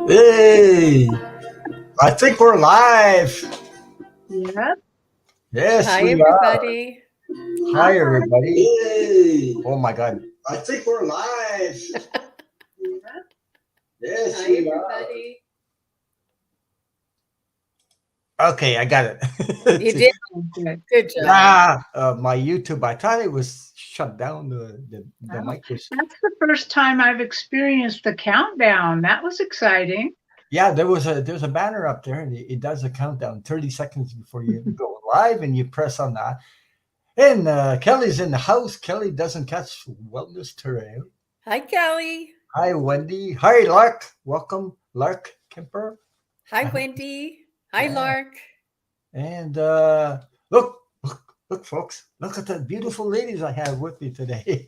Hey, I think we're live. Yep. Yes, Hi, we are. everybody. Hi, everybody. Hey. Oh my God. I think we're live. Yep. Yes, Hi, we are. everybody. Okay, I got You it. did. Good. Good job. My YouTube. I thought it was shut down. The Well, mic was. that's the first time I've experienced the countdown. That was exciting. Yeah, there's a banner up there, and it does a countdown, 30 seconds before you go live, and you press on that. And Kelly's in the house. Kelly doesn't catch wellness terrain. Hi, Kelly. Hi, Wendy. Hi, Lark. Welcome, Lark Kemper. Hi, Wendy. Hi, Yeah. Lark. And look, folks. Look at the beautiful ladies I have with me today.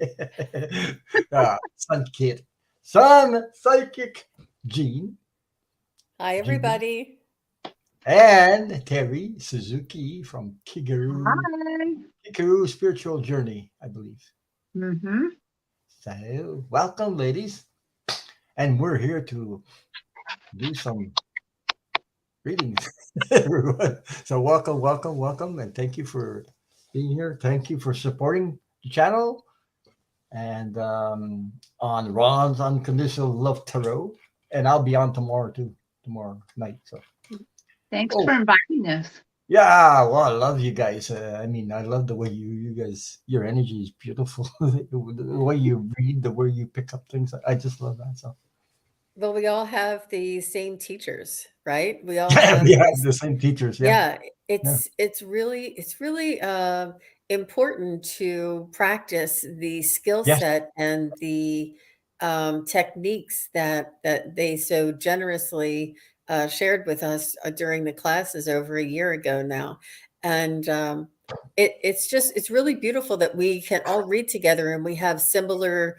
Sun Kid, Sun Psychic, Jean, Hi, Jean, everybody. and Terri Suzuki from Hi. Kigaru Spiritual Journey, I believe. Mm-hmm. So, welcome, ladies. And we're here to do some readings, everyone. So welcome, and thank you for being here. Thank you for supporting the channel and on Ron's Unconditional Love Tarot. And I'll be on tomorrow too, tomorrow night. So Thanks for inviting us. yeah, well, I love you guys. I mean, I love the way you guys, your energy is beautiful. The way you read, the way you pick up things, I just love that. So Well, we all have the same teachers, right? We all yeah, have we have this. the same teachers. Yeah, Yeah, yeah, it's really important to practice the skill yes, set and the techniques that they so generously shared with us during the classes over a year ago now, and it's really beautiful that we can all read together and we have similar,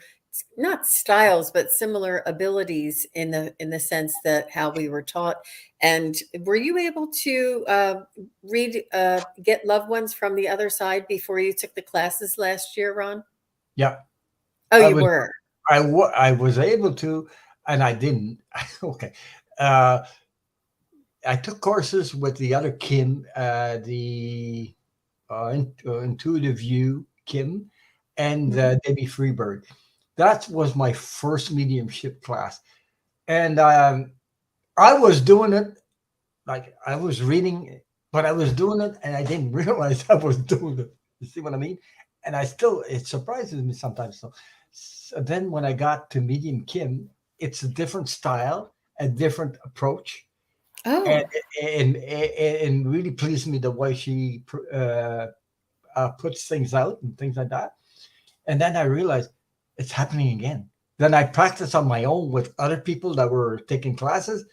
not styles, but similar abilities in the sense that how we were taught. And were you able to get loved ones from the other side before you took the classes last year, Ron? yeah. Oh, I you was were. I was able to, and I didn't. Okay, uh, I took courses with the other Kim, the Intuitive View Kim, and Mhm. Debbie Freeberg. That was my first mediumship class, and I was doing it like I was reading, but I was doing it, and I didn't realize I was doing it. You see what I mean? And I still, it surprises me sometimes. So then when I got to Medium Kim, it's a different style, a different approach, and Oh, and really pleased me the way she puts things out and things like that. And then I realized it's happening again. Then I practiced on my own with other people that were taking classes.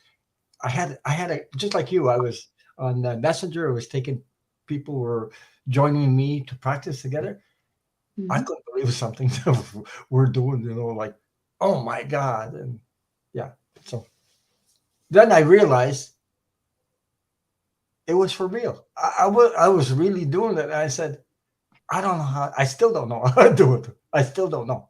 I had a just like you. I was on the Messenger. I was taking people were joining me to practice together. I Mhm. couldn't believe something that we're doing. Like, oh my god, and yeah. So then I realized it was for real. I was really doing it. And I said, I don't know how. I still don't know how to do it. I still don't know.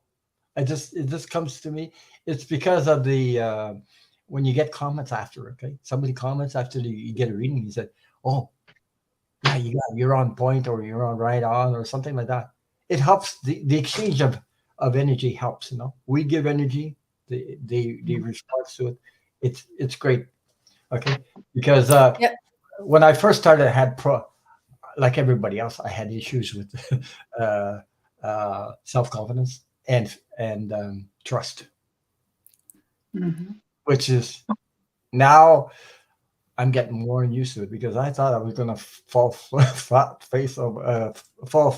It just comes to me. It's because of the when you get comments after. Okay, somebody comments after you get a reading. You said, "Oh, yeah, you're on point, or you're on right on, or something like that." It helps. The exchange of energy helps. We give energy. The response to it. It's great. Okay, because yeah. when I first started, I had like everybody else, I had issues with uh, self confidence and trust, Mhm. which is now I'm getting more used to it because I thought I was gonna fall flat face of fall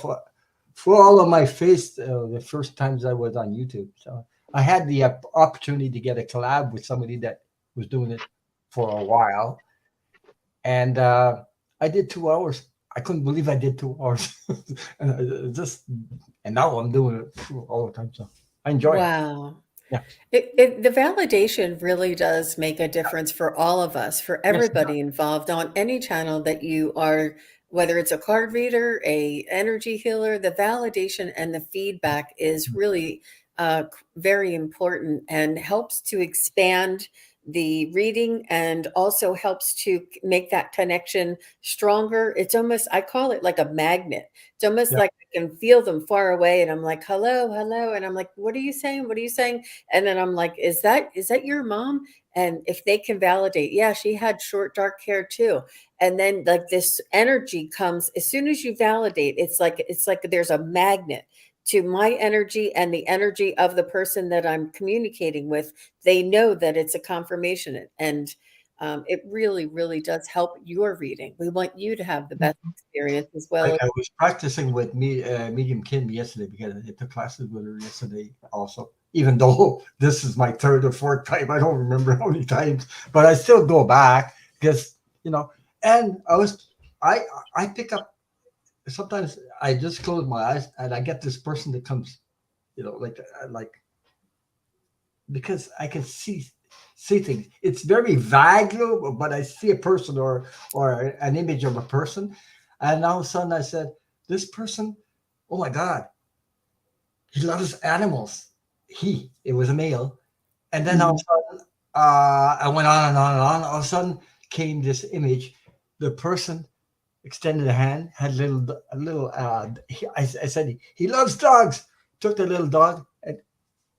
fall on my face the first times I was on YouTube. So I had the opportunity to get a collab with somebody that was doing it for a while, and I did 2 hours. I couldn't believe I did 2 hours, and just and now I'm doing it all the time. So I enjoy it. Wow. Yeah. The validation really does make a difference for all of us, for Yes. everybody involved on any channel that you are, whether it's a card reader, a energy healer. The validation and the feedback is really very important and helps to expand the reading and also helps to make that connection stronger. It's almost, I call it like a magnet. It's almost Yeah. like I can feel them far away and I'm like, hello, hello. And I'm like, what are you saying? What are you saying? And then I'm like, is that your mom? And if they can validate, yeah, she had short, dark hair too. And then like this energy comes as soon as you validate, it's like there's a magnet to my energy and the energy of the person that I'm communicating with. They know that it's a confirmation, and it really, really does help your reading. We want you to have the best experience as well. I was practicing with Medium Kim yesterday because I took classes with her yesterday also. Even though this is my third or fourth time, I don't remember how many times, but I still go back because And I I pick up sometimes. I just close my eyes and I get this person that comes, like because I can see things. It's very vague, but I see a person or an image of a person, and all of a sudden I said, "This person, oh my God, he loves animals." It was a male, and then all of Mhm. a sudden, I went on and on and on. All of a sudden came this image. The person extended a hand, had a little. I said he loves dogs. Took the little dog and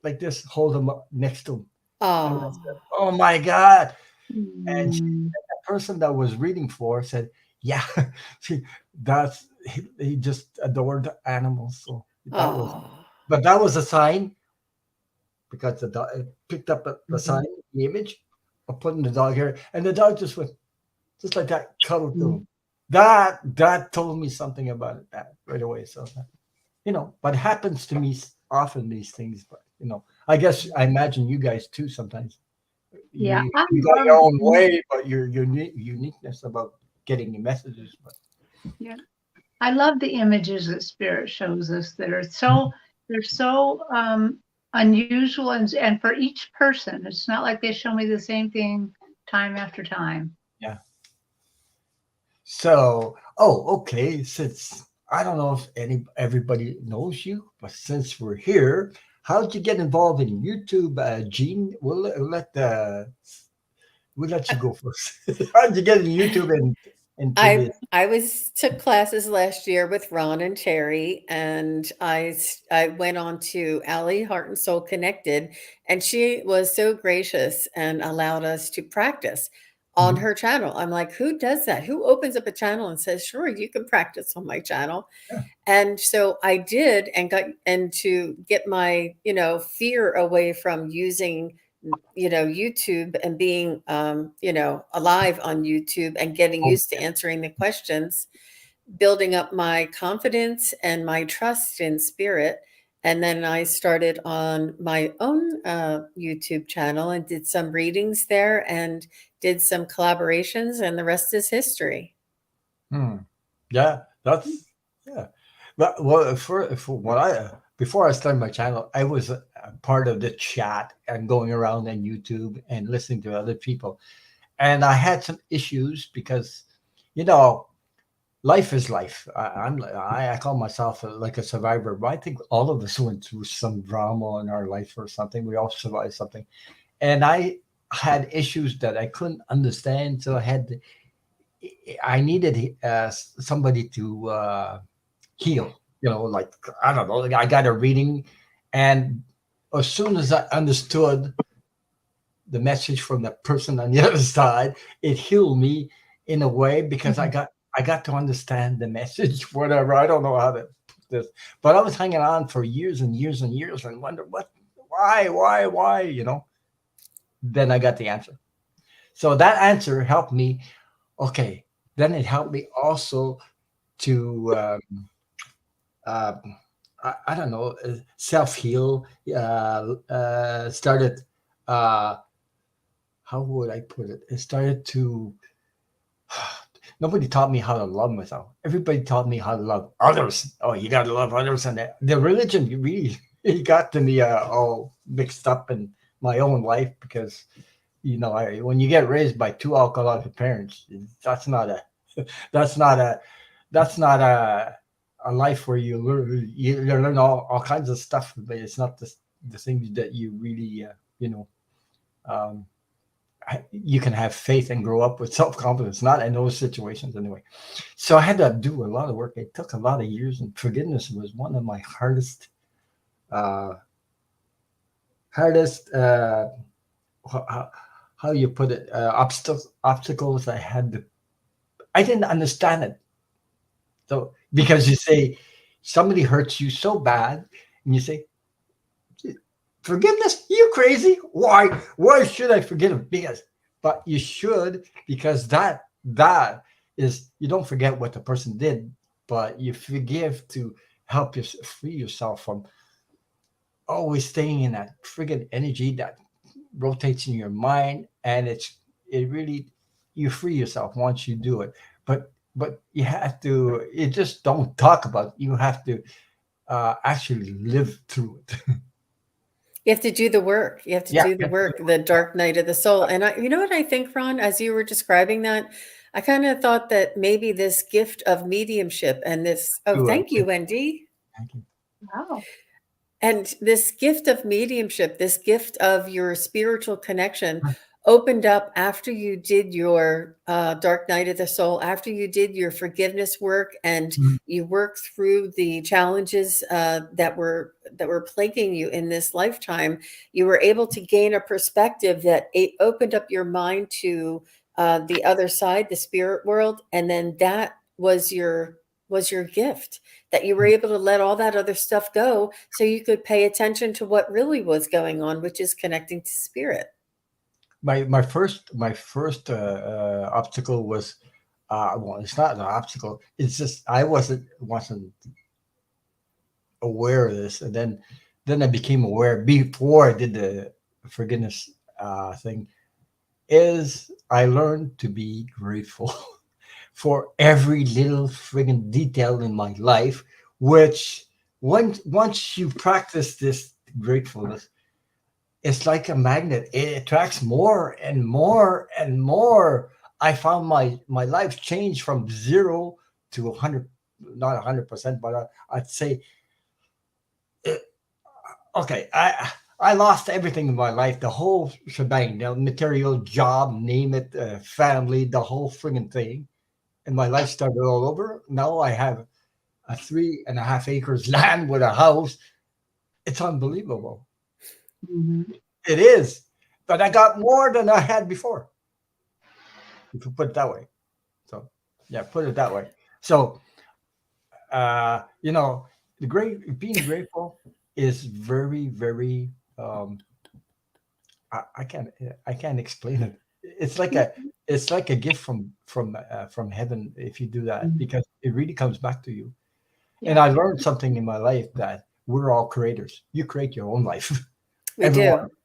like this, hold him up next to him. And I Oh, said, "Oh my God!" And Mm. the person that was reading for said, "Yeah, she, he just adored animals." So oh. that was a sign because the dog it picked up the Mhm. sign, the image of putting the dog here, and the dog just went just like that, cuddled to him. That told me something about it that right away. So but it happens to me often these things. But I guess I imagine you guys too sometimes. Yeah, You I you got your love own way, but your uniqueness about getting your messages. But yeah, I love the images that spirit shows us that are so unusual and for each person. It's not like they show me the same thing time after time. yeah. So, okay. Since I don't know if everybody knows you, but since we're here, how did you get involved in YouTube, Gene? We'll let you go first. How did you get in YouTube and into I this? I was took classes last year with Ron and Terry, and I went on to Allie Heart and Soul Connected, and she was so gracious and allowed us to practice on Mhm. her channel. I'm like, who does that? Who opens up a channel and says, "Sure, you can practice on my channel"? Yeah. And so I did, and got and to get my fear away from using YouTube and being alive on YouTube and getting Oh, used to answering the questions, building up my confidence and my trust in spirit. And then I started on my own YouTube channel and did some readings there and did some collaborations, and the rest is history. hmm. Yeah, that's yeah. But well, for what before I started my channel, I was a part of the chat and going around on YouTube and listening to other people, and I had some issues because, you know, life is life. I call myself like a survivor, but I think all of us went through some drama in our life or something. We all survived something, and I had issues that I couldn't understand, so I needed somebody to heal. Like I don't know. Like I got a reading, and as soon as I understood the message from the person on the other side, it healed me in a way because Mhm. I got to understand the message. Whatever, I don't know how to put this, but I was hanging on for years and years and years and wonder why. Then I got the answer. So that answer helped me. Okay, then it helped me also to uh, I don't know, self heal. Started. Uh, how would I put it? It started to. Nobody taught me how to love myself. Everybody taught me how to love others. Oh, you got to love others, and the religion really it got to me all mixed up in my own life because when you get raised by two alcoholic parents, that's not a that's not a that's not a life where you learn all kinds of stuff, but it's not the things that you really um, you can have faith and grow up with self-confidence, not in those situations anyway. So I had to do a lot of work. It took a lot of years, and forgiveness was one of my uh, hardest, how, how you put it, obstacles I didn't understand it. So, because you say somebody hurts you so bad, and you say, forgiveness? You crazy? Why? Why should I forgive him? But you should, because that is, you don't forget what the person did, but you forgive to help you free yourself from always staying in that friggin' energy that rotates in your mind, and it really, you free yourself once you do it. But you have to. You just don't talk about it. You have to actually live through it. You have to do the work. You have to Yeah. do the work, the dark night of the soul. And you know what I think, Ron, as you were describing that, I kind of thought that maybe this gift of mediumship and this, oh, Do it. thank you, Wendy. Thank you. Wow. And this gift of mediumship, this gift of your spiritual connection opened up after you did your dark night of the soul, after you did your forgiveness work and Mhm. you worked through the challenges that were plaguing you in this lifetime. You were able to gain a perspective that it opened up your mind to the other side, the spirit world, and then that was your gift, that you were able to let all that other stuff go so you could pay attention to what really was going on, which is connecting to spirit. My first obstacle was, well, it's not an obstacle. It's just I wasn't aware of this, and then I became aware before I did the forgiveness thing. Is I learned to be grateful for every little friggin' detail in my life, which once you practice this gratefulness, it's like a magnet. It attracts more and more and more. I found my life changed from 0 to 100, not 100%, but I'd say, it, okay, I lost everything in my life, the whole shebang, the material, job, name it, family, the whole friggin' thing, and my life started all over. Now I have a 3.5 acres land with a house. It's unbelievable. Mhm. It is. But I got more than I had before, if you put it that way. So, yeah, put it that way. So, you know, being grateful is very, very, um, I can't explain it. It's like a gift from heaven if you do that, Mhm. because it really comes back to you. And Yeah. I learned something in my life, that we're all creators. You create your own life, We everyone, do.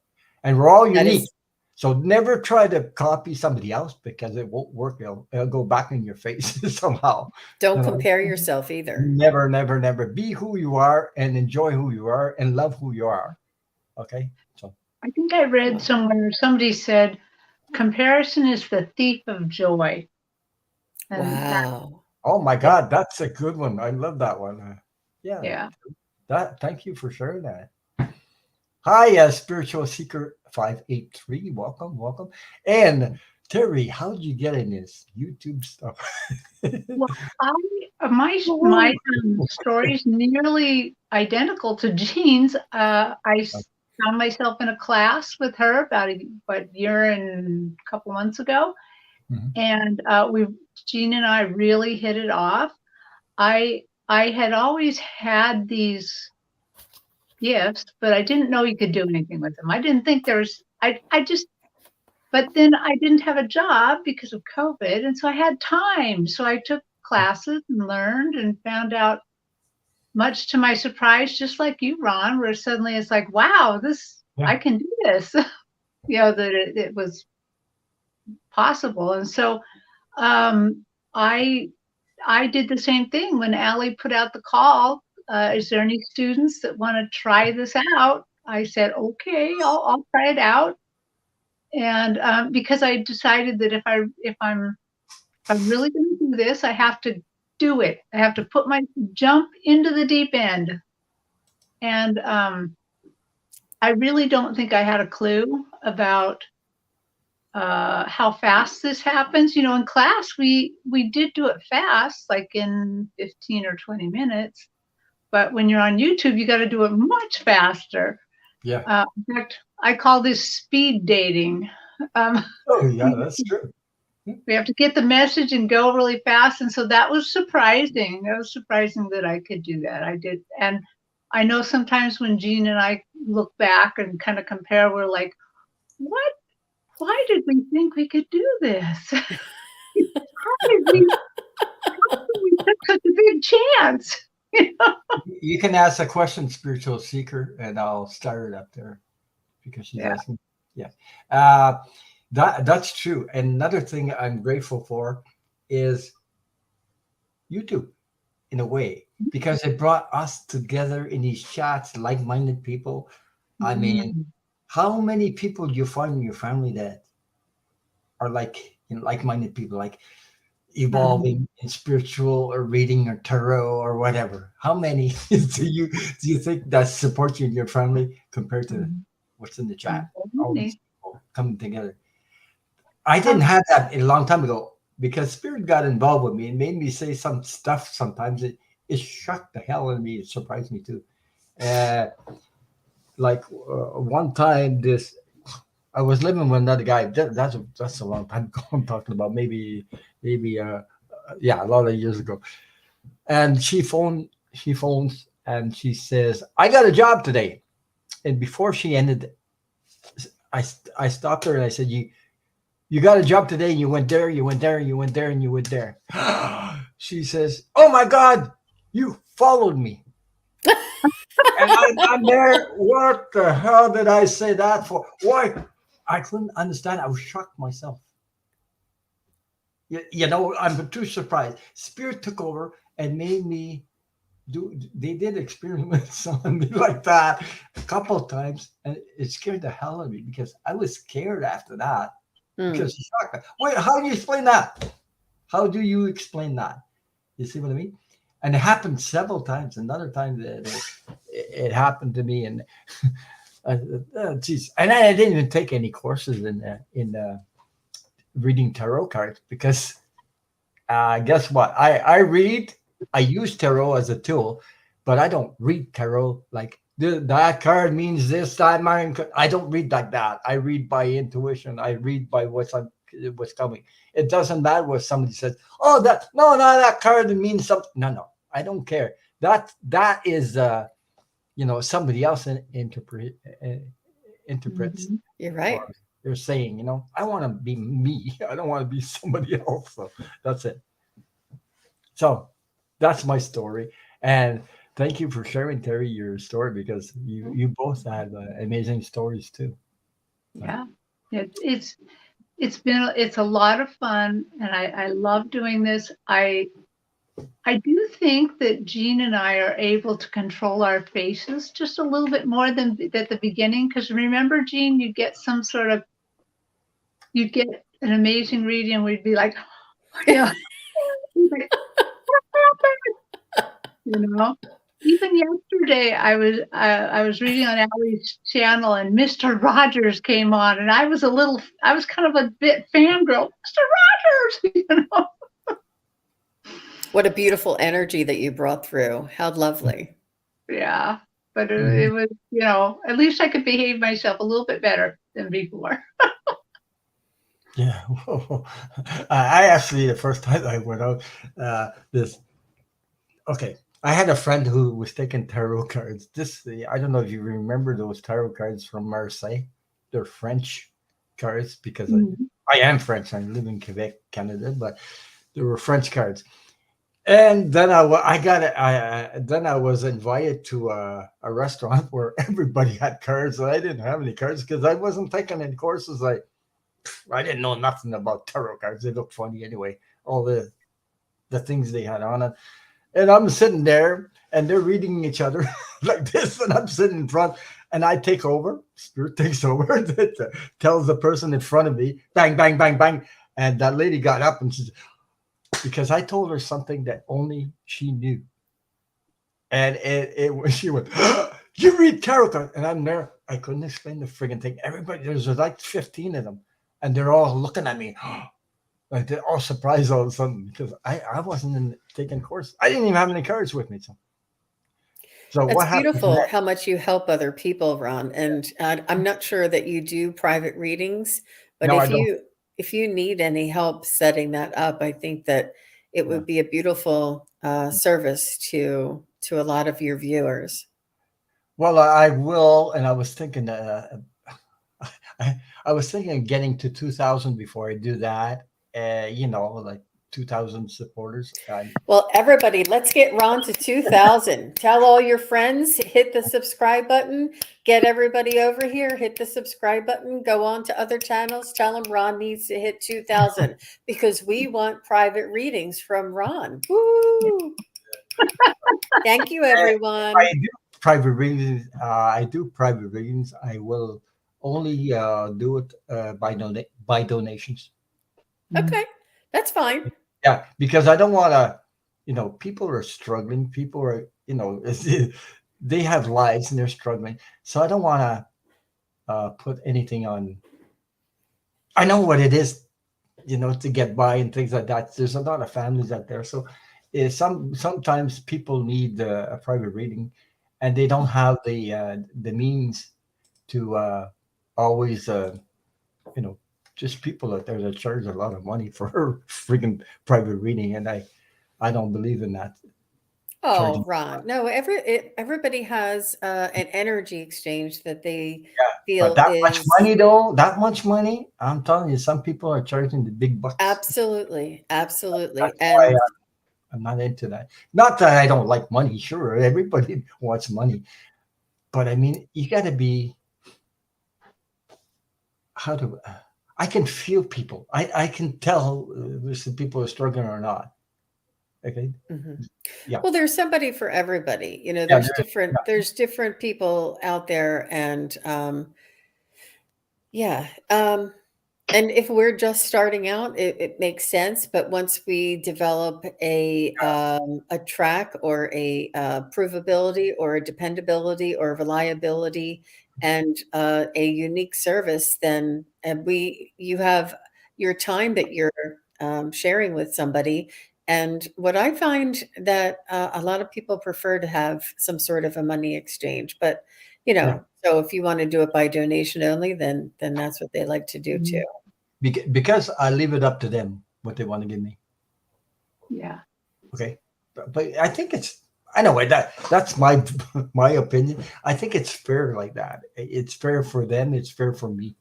and we're all That unique. is, So never try to copy somebody else, because it won't work. It'll go back in your face somehow. don't You know, compare yourself either. never, never, never be who you are, and enjoy who you are, and love who you are. Okay. So I think I read somewhere somebody said comparison is the thief of joy. And that, Wow. oh my God, that's a good one. I love that one. Yeah, yeah. that. Thank you for sharing that. Hi, Spiritual Seeker 583. Welcome, welcome. And Terry, how did you get in this YouTube stuff? Well, I my story is nearly identical to Jean's. Found myself in a class with her about a year and a couple months ago, Mhm. and Jean and I really hit it off. I had always had these gifts, but I didn't know you could do anything with them. I didn't think there's. I just. But then I didn't have a job because of COVID, and so I had time. So I took classes and learned and found out, much to my surprise, just like you, Ron, where suddenly it's like, wow, Yeah. I can do this. That it was possible. And so um, I I did the same thing when Allie put out the call. Is there any students that want to try this out? I said, okay, I'll try it out. And because I decided that if I'm really going to do this, I have to do it. I have to jump into the deep end. And I really don't think I had a clue about how fast this happens. In class we did do it fast, like in 15 or 20 minutes. But when you're on YouTube, you got to do it much faster. Yeah. In fact, I call this speed dating. Oh, yeah, that's true. We have to get the message and go really fast. And so that was surprising. That was surprising that I could do that. I did. And I know sometimes when Jean and I look back and kind of compare, we're like, what? Why did we think we could do this? How did we took such a big chance? You can ask a question, spiritual seeker, and I'll start it up there because she's Yeah. asking. Yeah. That's true. And another thing I'm grateful for is YouTube, in a way, because it brought us together in these chats, like-minded people. I mean, how many people do you find in your family that are like-minded people, like evolving in spiritual or reading or tarot or whatever? How many do you think that support you in your family compared to what's in the chat? All these people coming together. I didn't have that a long time ago because spirit got involved with me and made me say some stuff. Sometimes it shocked the hell out of me. It surprised me too. One time, I was living with another guy. That's a long time ago. I'm talking about maybe a lot of years ago. And she phones and she says, "I got a job today." And before she ended, I stopped her and I said, "You got a job today, and you went there, you went there, you went there, and you went there." She says, "Oh my God, you followed me." And I'm there. What the hell did I say that for? Why? I couldn't understand. I was shocked myself. I'm too surprised. Spirit took over and made me do. They did experiments on me like that a couple of times, and it scared the hell out of me because I was scared after that. Because it's shocked. Wait, how do you explain that? How do you explain that? You see what I mean? And it happened several times. Another time that it happened to me, and geez, and I didn't even take any courses in reading tarot cards because guess what? I use tarot as a tool, but I don't read tarot like that card means this, that, mine. I don't read like that. I read by intuition. I read by what's coming. It doesn't matter what somebody says. Oh, that card means something. No, I don't care. That is somebody else interprets. You're right. They're saying, I want to be me. I don't want to be somebody else. So that's it. So that's my story. And thank you for sharing, Terri, your story because you both had amazing stories too. Yeah, it's a lot of fun, and I love doing this. I do think that Jean and I are able to control our faces just a little bit more than at the beginning. Because remember, Jean, you'd get an amazing reading, and we'd be like, Even yesterday, I was reading on Allie's channel, and Mr. Rogers came on, and I was kind of a bit fangirl. Mr. Rogers, What a beautiful energy that you brought through. How lovely. Yeah, but it was, at least I could behave myself a little bit better than before. Yeah. I actually, the first time I went out, I had a friend who was taking tarot cards. I don't know if you remember those tarot cards from Marseille. They're French cards because I am French. I live in Quebec, Canada, but they were French cards. And then I was invited to a restaurant where everybody had cards, and I didn't have any cards because I wasn't taking any courses. I didn't know nothing about tarot cards. They looked funny anyway. All the things they had on it. And I'm sitting there, and they're reading each other like this, and I'm sitting in front, and I take over. Spirit takes over. Tells the person in front of me, bang, bang, bang, bang. And that lady got up, and because I told her something that only she knew. And she went, "You read tarot cards?" And I'm there. I couldn't explain the friggin' thing. Everybody, there's like 15 of them. and they're all looking at me, like they're all surprised all of a sudden because I wasn't taking course. I didn't even have any cards with me. So That's what happens beautiful next? how much you help other people, Ron. And I'm not sure that you do private readings, but No, I don't. if you need any help setting that up, I think that it Yeah. would be a beautiful service to a lot of your viewers. Well, I will, and I was thinking, I was thinking of getting to 2,000 before I do that. Like 2,000 supporters. Well, everybody, let's get Ron to 2,000. Tell all your friends, hit the subscribe button, get everybody over here, hit the subscribe button, go on to other channels, tell them Ron needs to hit 2,000 because we want private readings from Ron. Woo! Thank you, everyone. I do private readings. I do private readings. I will only do it by donations. Okay, that's fine. Yeah, because I don't want to. People are struggling. People are, they have lives and they're struggling. So I don't want to put anything on. I know what it is, to get by and things like that. There's a lot of families out there. So sometimes people need a private reading, and they don't have the means to always, just people out there that charge a lot of money for freaking private reading, and I don't believe in that. Oh, Charging. Ron. No, everybody has an energy exchange that they But feel that much is money, though, that much money, I'm telling you, some people are charging the big bucks. absolutely, absolutely. That's why And I'm not into that. Not that I don't like money. Sure, everybody wants money, but I mean, you got to be how to. I can feel people. I can tell if the people are struggling or not. Okay. mhm. Yeah. Well, there's somebody for everybody. Yeah. There's different people out there, and yeah. And if we're just starting out, it makes sense. But once we develop a track or a provability or a dependability or reliability and a unique service, then you have your time that you're sharing with somebody. And what I find that a lot of people prefer to have some sort of a money exchange, but Yeah. so if you want to do it by donation only, then that's what they like to do too. Because I leave it up to them what they want to give me. Yeah. Okay. But I think it's. Anyway, that's my my opinion. I think it's fair like that. It's fair for them. It's fair for me.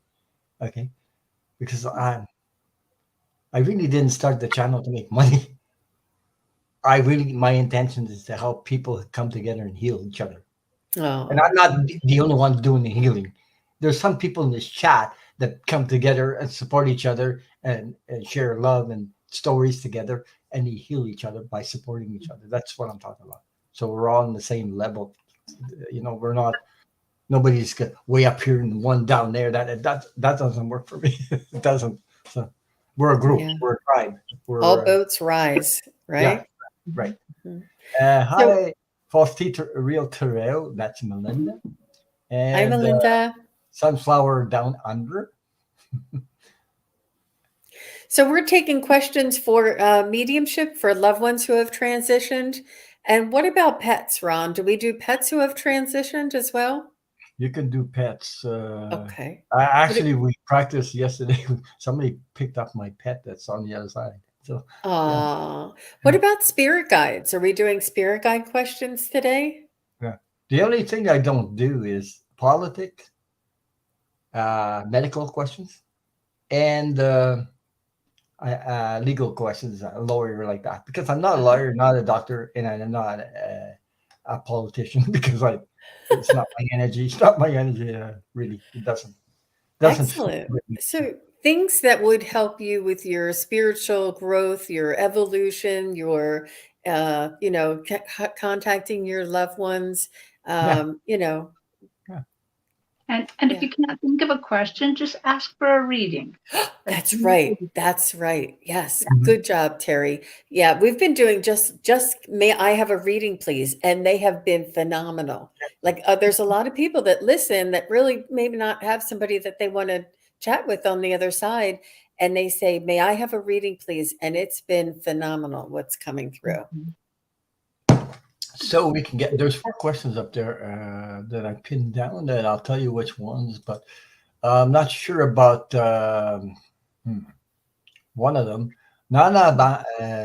Okay. Because I really didn't start the channel to make money. My intention is to help people come together and heal each other. And Oh, I'm not the only one doing the healing. There's some people in this chat that come together and support each other and share love and stories together, and they heal each other by supporting each other. That's what I'm talking about. So we're all on the same level. We're not. Nobody's way up here and one down there. That doesn't work for me. It doesn't. So we're a group. yeah. We're a tribe. All We're boats rise, yeah, right? right. Mhm. So, Hi, False Teacher Real Terrell. That's Melinda. hi, And Melinda. Sunflower Down Under. So we're taking questions for mediumship for loved ones who have transitioned. And what about pets, Ron? Do we do pets who have transitioned as well? You can do pets. Okay. We practiced yesterday. Somebody picked up my pet that's on the other side. So yeah, What about spirit guides? Are we doing spirit guide questions today? yeah. The only thing I don't do is politics, medical questions, and legal questions, a lawyer like that. Because I'm not a Uh-huh. lawyer, not a doctor, and I'm not a politician. Because it's not my energy. It's not my energy. Really, it doesn't fit Excellent. with me. So, things that would help you with your spiritual growth, your evolution, your, contacting your loved ones, Yeah, um, you know, yeah. And if yeah. you cannot think of a question, just ask for a reading. That's right. That's right. Yes. Mhm. Good job, Terry. Yeah, we've been doing just may I have a reading, please? And they have been phenomenal. Like there's a lot of people that listen that really maybe not have somebody that they want to chat with on the other side, and they say, "May I have a reading, please?" And it's been phenomenal what's coming through. So we can get, there's 4 questions up there that I pinned down, and I'll tell you which ones, but I'm not sure about one of them. Nana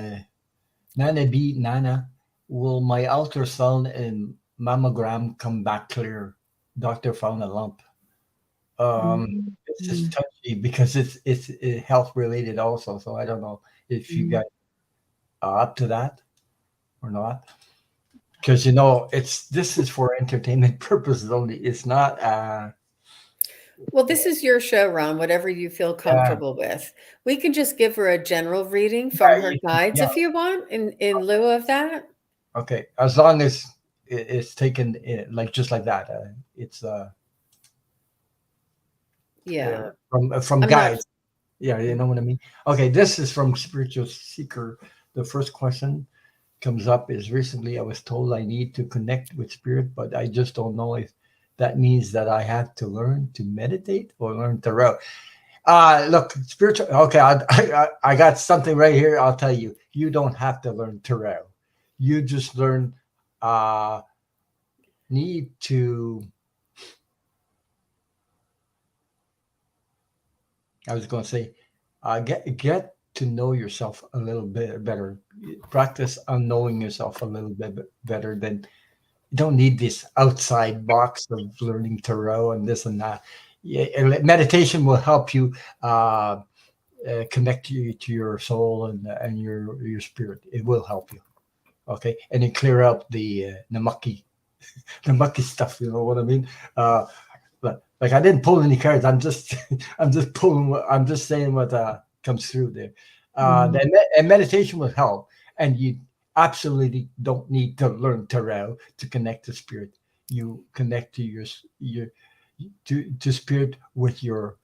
B Nana, will my ultrasound and mammogram come back clear? Doctor found a lump. This is touchy because it's health related also. So I don't know if you guys are up to that or not. Because this is for entertainment purposes only. It's not. Well, this is your show, Ron, whatever you feel comfortable with. We can just give her a general reading from her guides Yeah. if you want, in lieu of that. Okay, as long as it's taken like just like that. It's Yeah. from I'm guides. not. Yeah, you know what I mean. Okay, this is from Spiritual Seeker. The first question comes up is, recently I was told I need to connect with spirit, but I just don't know if that means that I have to learn to meditate or learn tarot. Look, spiritual. Okay, I got something right here. I'll tell you. You don't have to learn tarot. You just need to. I was going to say, get to know yourself a little bit better. Practice on knowing yourself a little bit better. Than you don't need this outside box of learning tarot and this and that. Yeah, and meditation will help you connect you to your soul and your spirit. It will help you. Okay, and then clear out the mucky stuff. You know what I mean? But like I didn't pull any cards. I'm just I'm just pulling. I'm just saying what comes through there. And meditation will help. And you absolutely don't need to learn tarot to connect to spirit. You connect to your to spirit with your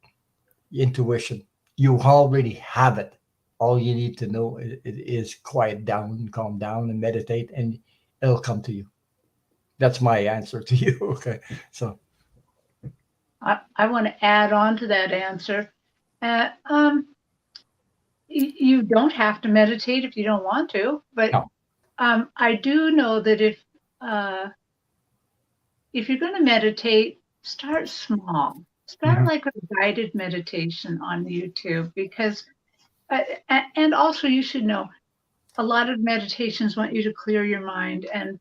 intuition. You already have it. All you need to know is quiet down and calm down and meditate, and it'll come to you. That's my answer to you. Okay, so I want to add on to that answer. Uh, um, you don't have to meditate if you don't want to, but no. I do know that if you're going to meditate, start small. Start like a guided meditation on YouTube, because, and also you should know, a lot of meditations want you to clear your mind, and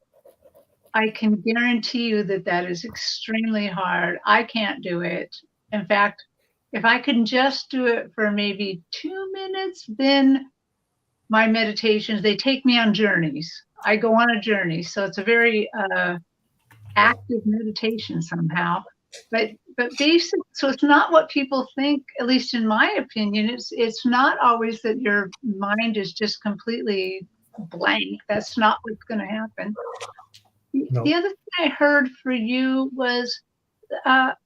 I can guarantee you that that is extremely hard. I can't do it. In fact, if I can just do it for maybe 2 minutes, then my meditations, they take me on journeys. I go on a journey. So it's a very active meditation somehow. But basic, so it's not what people think, at least in my opinion. It's not always that your mind is just completely blank. That's not what's going to happen. No. The other thing I heard for you was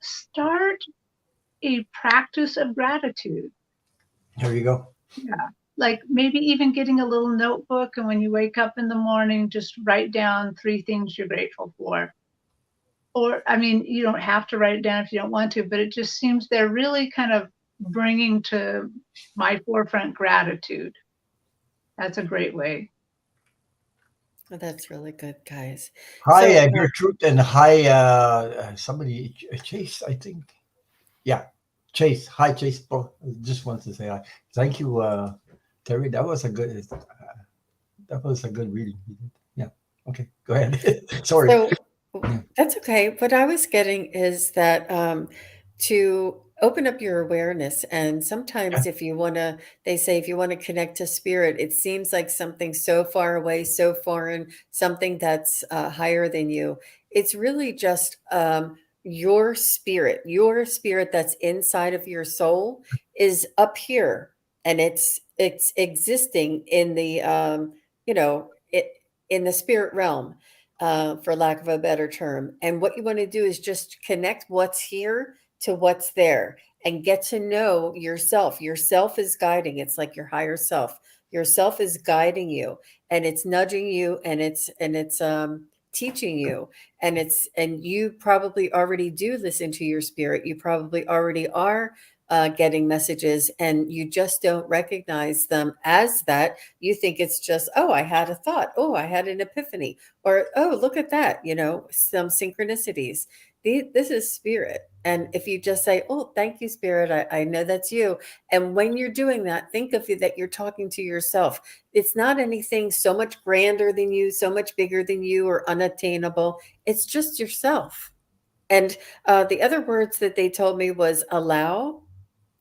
start a practice of gratitude. Here you go. Yeah. Like maybe even getting a little notebook, and when you wake up in the morning, just write down 3 things you're grateful for. Or, I mean, you don't have to write it down if you don't want to, but it just seems they're really kind of bringing to my forefront gratitude. That's a great way. Well, that's really good, guys. Hi, So, Gertrude, and hi, somebody, Chase, I think. Yeah, Chase. Hi, Chase. Oh, just wanted to say hi. Thank you, Terry. That was a good reading. Yeah. Okay, go ahead. Sorry. so that's okay. What I was getting is that to open up your awareness, and sometimes Yeah. if you want to, they say if you want to connect to spirit, it seems like something so far away, so foreign, something that's higher than you. It's really just your spirit that's inside of your soul is up here, and it's existing in the in the spirit realm, for lack of a better term. And what you want to do is just connect what's here to what's there and get to know yourself. Yourself is guiding. It's like your higher self. Yourself is guiding you, and it's nudging you, and it's teaching you, and you probably already do listen to your spirit. You probably already are getting messages, and you just don't recognize them as that. You think it's just, oh, I had a thought. Oh, I had an epiphany. Or, oh, look at that, some synchronicities. This is spirit. And if you just say, oh, thank you, spirit, I know that's you. And when you're doing that, think of it that you're talking to yourself. It's not anything so much grander than you, so much bigger than you, or unattainable. It's just yourself. And the other words that they told me was allow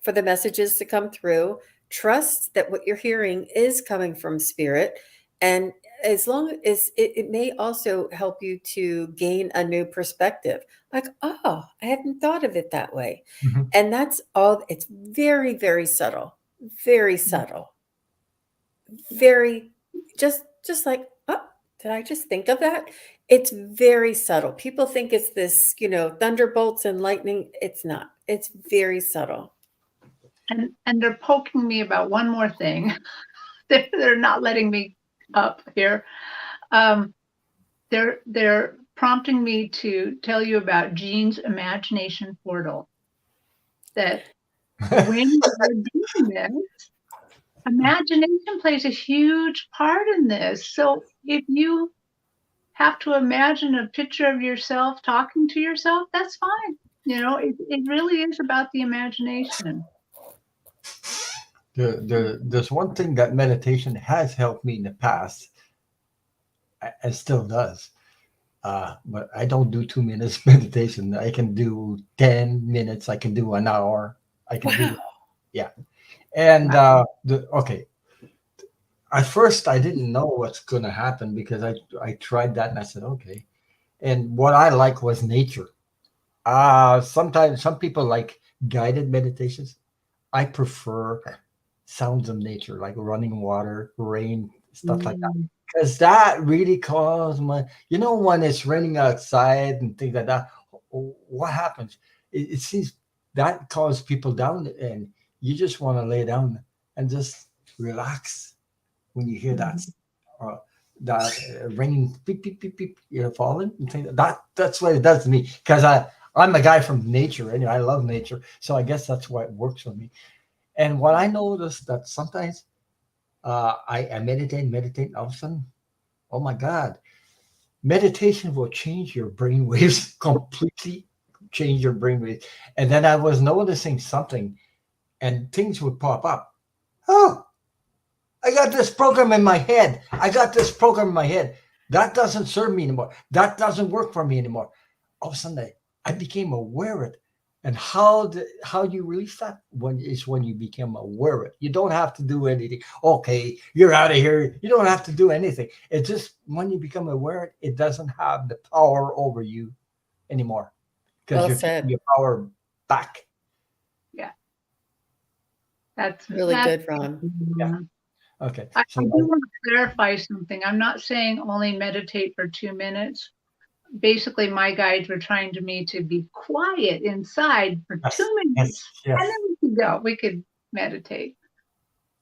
for the messages to come through, trust that what you're hearing is coming from spirit. And as long as it may also help you to gain a new perspective, like, oh, I hadn't thought of it that way. Mhm. And that's all. It's very, very subtle, very subtle, very just like, oh, did I just think of that? It's very subtle. People think it's this, thunderbolts and lightning. It's not. It's very subtle. And they're poking me about one more thing. They're not letting me up here. They're prompting me to tell you about Jean's imagination portal. That when you're doing this, imagination plays a huge part in this. So if you have to imagine a picture of yourself talking to yourself, that's fine. It really is about the imagination. There's one thing that meditation has helped me in the past, and still does. But I don't do 2 minutes meditation. I can do 10 minutes. I can do an hour. I can do, Wow. yeah. And okay. At first, I didn't know what's going to happen because I tried that and I said, okay. And what I like was nature. Sometimes some people like guided meditations. I prefer sounds of nature, like running water, rain, stuff like that. Because that really calms when it's raining outside and things like that, what happens? It seems that calms people down, and you just want to lay down and just relax when you hear that raining, beep, beep, beep, beep, falling and things. That's what it does to me. Because I'm a guy from nature, and I love nature. So I guess that's why it works for me. And what I noticed that sometimes I meditate, all of a sudden, oh my God, meditation will change your brain waves completely, change your brain waves. And then I was noticing something, and things would pop up. Oh, I got this program in my head. That doesn't serve me anymore. That doesn't work for me anymore. All of a sudden, I became aware of it. And how you release that when you become aware of it. You don't have to do anything. Okay, you're out of here. You don't have to do anything. It's just when you become aware of it, it doesn't have the power over you anymore because Well you're taking said. your power back. Yeah. That's Really good, Ron. Yeah. Okay. I So do want to clarify something. I'm not saying only meditate for 2 minutes. Basically, my guides were trying to me to be quiet inside for yes, 2 minutes, yes. and then we could meditate.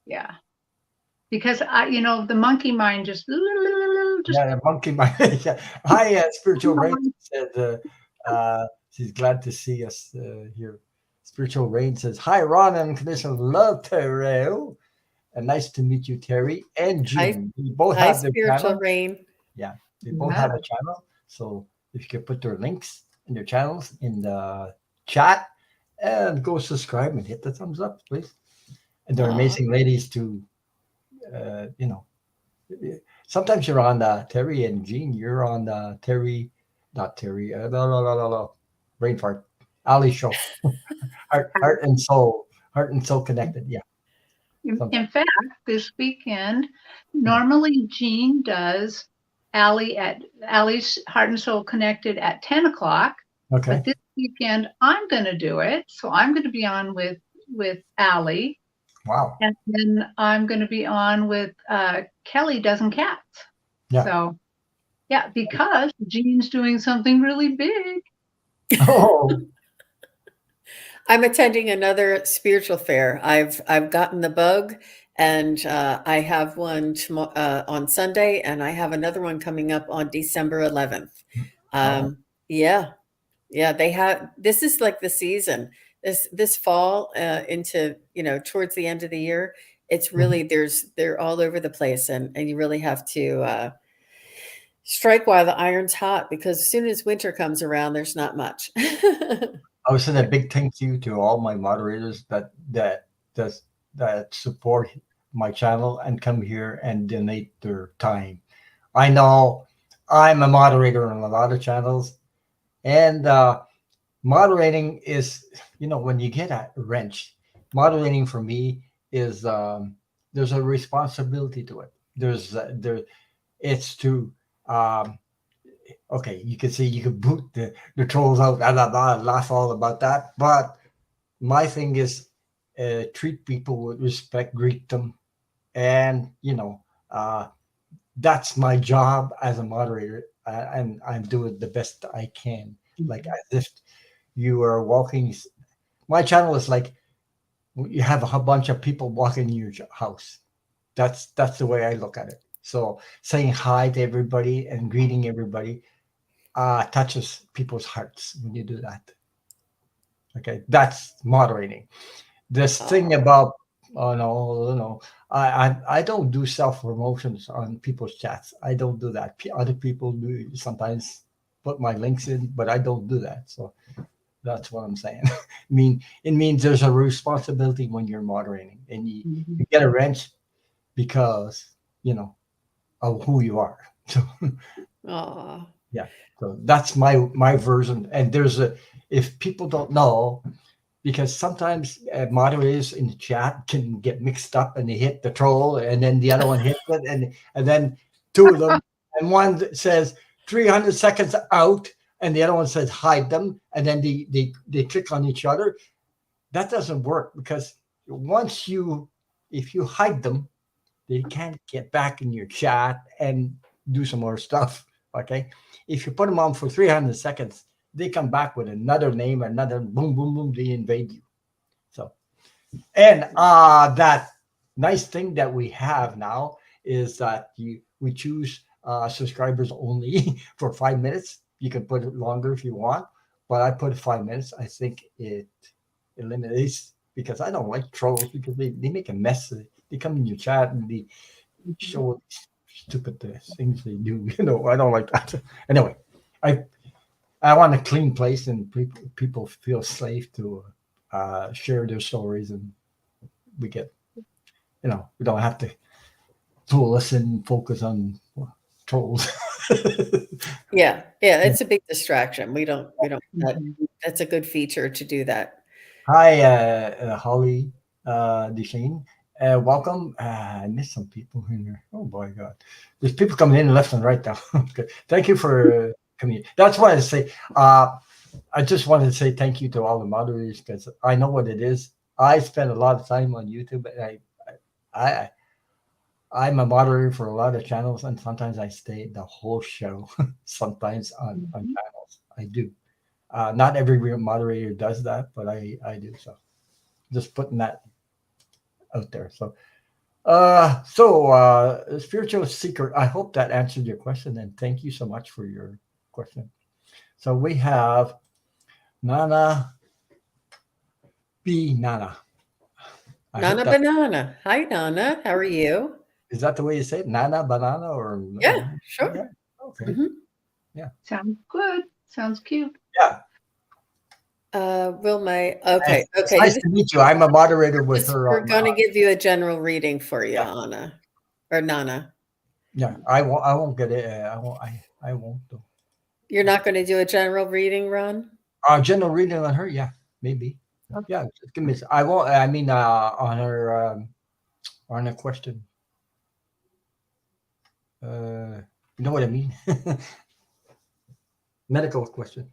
Yeah, because the monkey mind just Yeah, monkey mind. Yeah. Hi, Spiritual Rain said she's glad to see us here. Spiritual Rain says, hi, Ron and Conditional Love, Terrell. And nice to meet you, Terry and Jean. We both Hi, have their spiritual channel. rain. Yeah, they both have a channel. So if you could put their links in their channels in the chat and go subscribe and hit the thumbs up, please. And they're amazing ladies to, sometimes you're on Terry and Jean, you're on Terry, not Terry, no, brain fart, Ali show, heart and soul connected. Yeah. In fact, this weekend, normally Jean does Allie's Heart and Soul Connected at 10 o'clock. Okay. But this weekend, I'm going to do it. So I'm going to be on with Allie. Wow. And then I'm going to be on with Kelly Dozen Cats. Yeah. So, yeah, because Jean's doing something really big. Oh. I'm attending another spiritual fair. I've gotten the bug, and I have one on Sunday, and I have another one coming up on December 11th. Yeah, they have. This is like the season. this fall into, towards the end of the year, it's really, they're all over the place, and you really have to strike while the iron's hot, because as soon as winter comes around, there's not much. I would send a big thank you to all my moderators that that support my channel and come here and donate their time. I know I'm a moderator on a lot of channels, and moderating is, when you get a wrench, moderating for me is, there's a responsibility to it. It's to, um, okay, you can see, you can boot the trolls out, blah, blah, blah, laugh all about that. But my thing is, treat people with respect, greet them, and uh, that's my job as a moderator, and I'm doing the best I can. Like, as if you are walking. My channel is like you have a bunch of people walking in your house. That's the way I look at it. So saying hi to everybody and greeting everybody touches people's hearts when you do that. Okay, that's moderating. This thing about, oh no, no, I don't do self promotions on people's chats. I don't do that. Other people do sometimes put my links in, but I don't do that. So that's what I'm saying. It means there's a responsibility when you're moderating, and you get a wrench because of who you are. So Aw. yeah, so that's my version. And if people don't know, because sometimes moderators in the chat can get mixed up and they hit the troll, and then the other one hits it, and then two of them, and one says 300 seconds out, and the other one says hide them, and then they click on each other. That doesn't work, because if you hide them, they can't get back in your chat and do some more stuff. Okay, if you put them on for 300 seconds, they come back with another name, another boom, boom, boom, they invade you. So, and that nice thing that we have now is that we choose subscribers only for 5 minutes. You can put it longer if you want, but I put 5 minutes. I think it eliminates, because I don't like trolls, because they make a mess. They come in your chat and they show stupid things they do. I don't like that. Anyway, I want a clean place, and people feel safe to share their stories, and we get, we don't have to listen, focus on trolls. Yeah, it's a big distraction. We don't that's a good feature to do that. Hi, Holly Deshane. Welcome. I missed some people in here. Oh boy, God, there's people coming in left and right now. Okay. Thank you for coming in. That's why I say. I just wanted to say thank you to all the moderators, because I know what it is. I spend a lot of time on YouTube, and I'm a moderator for a lot of channels, and sometimes I stay the whole show. Sometimes on channels, I do. Not every moderator does that, but I do. So just putting that out there. So spiritual seeker, I hope that answered your question, and thank you so much for your question. So we have Nana B. Nana. Nana Banana. Hi, Nana. How are you? Is that the way you say it? Nana Banana, or Yeah, sure. Yeah. Okay. Mhm. Yeah. Sounds good. Sounds cute. Yeah. Okay. It's nice to meet you. I'm a moderator with her. We're going to give you a general reading for you, Anna, or Nana. Yeah, I won't get it. I won't though. You're not going to do a general reading, Ron? General reading on her, yeah, maybe. Yeah, just give me. I won't. I mean, on a question. You know what I mean? Medical question.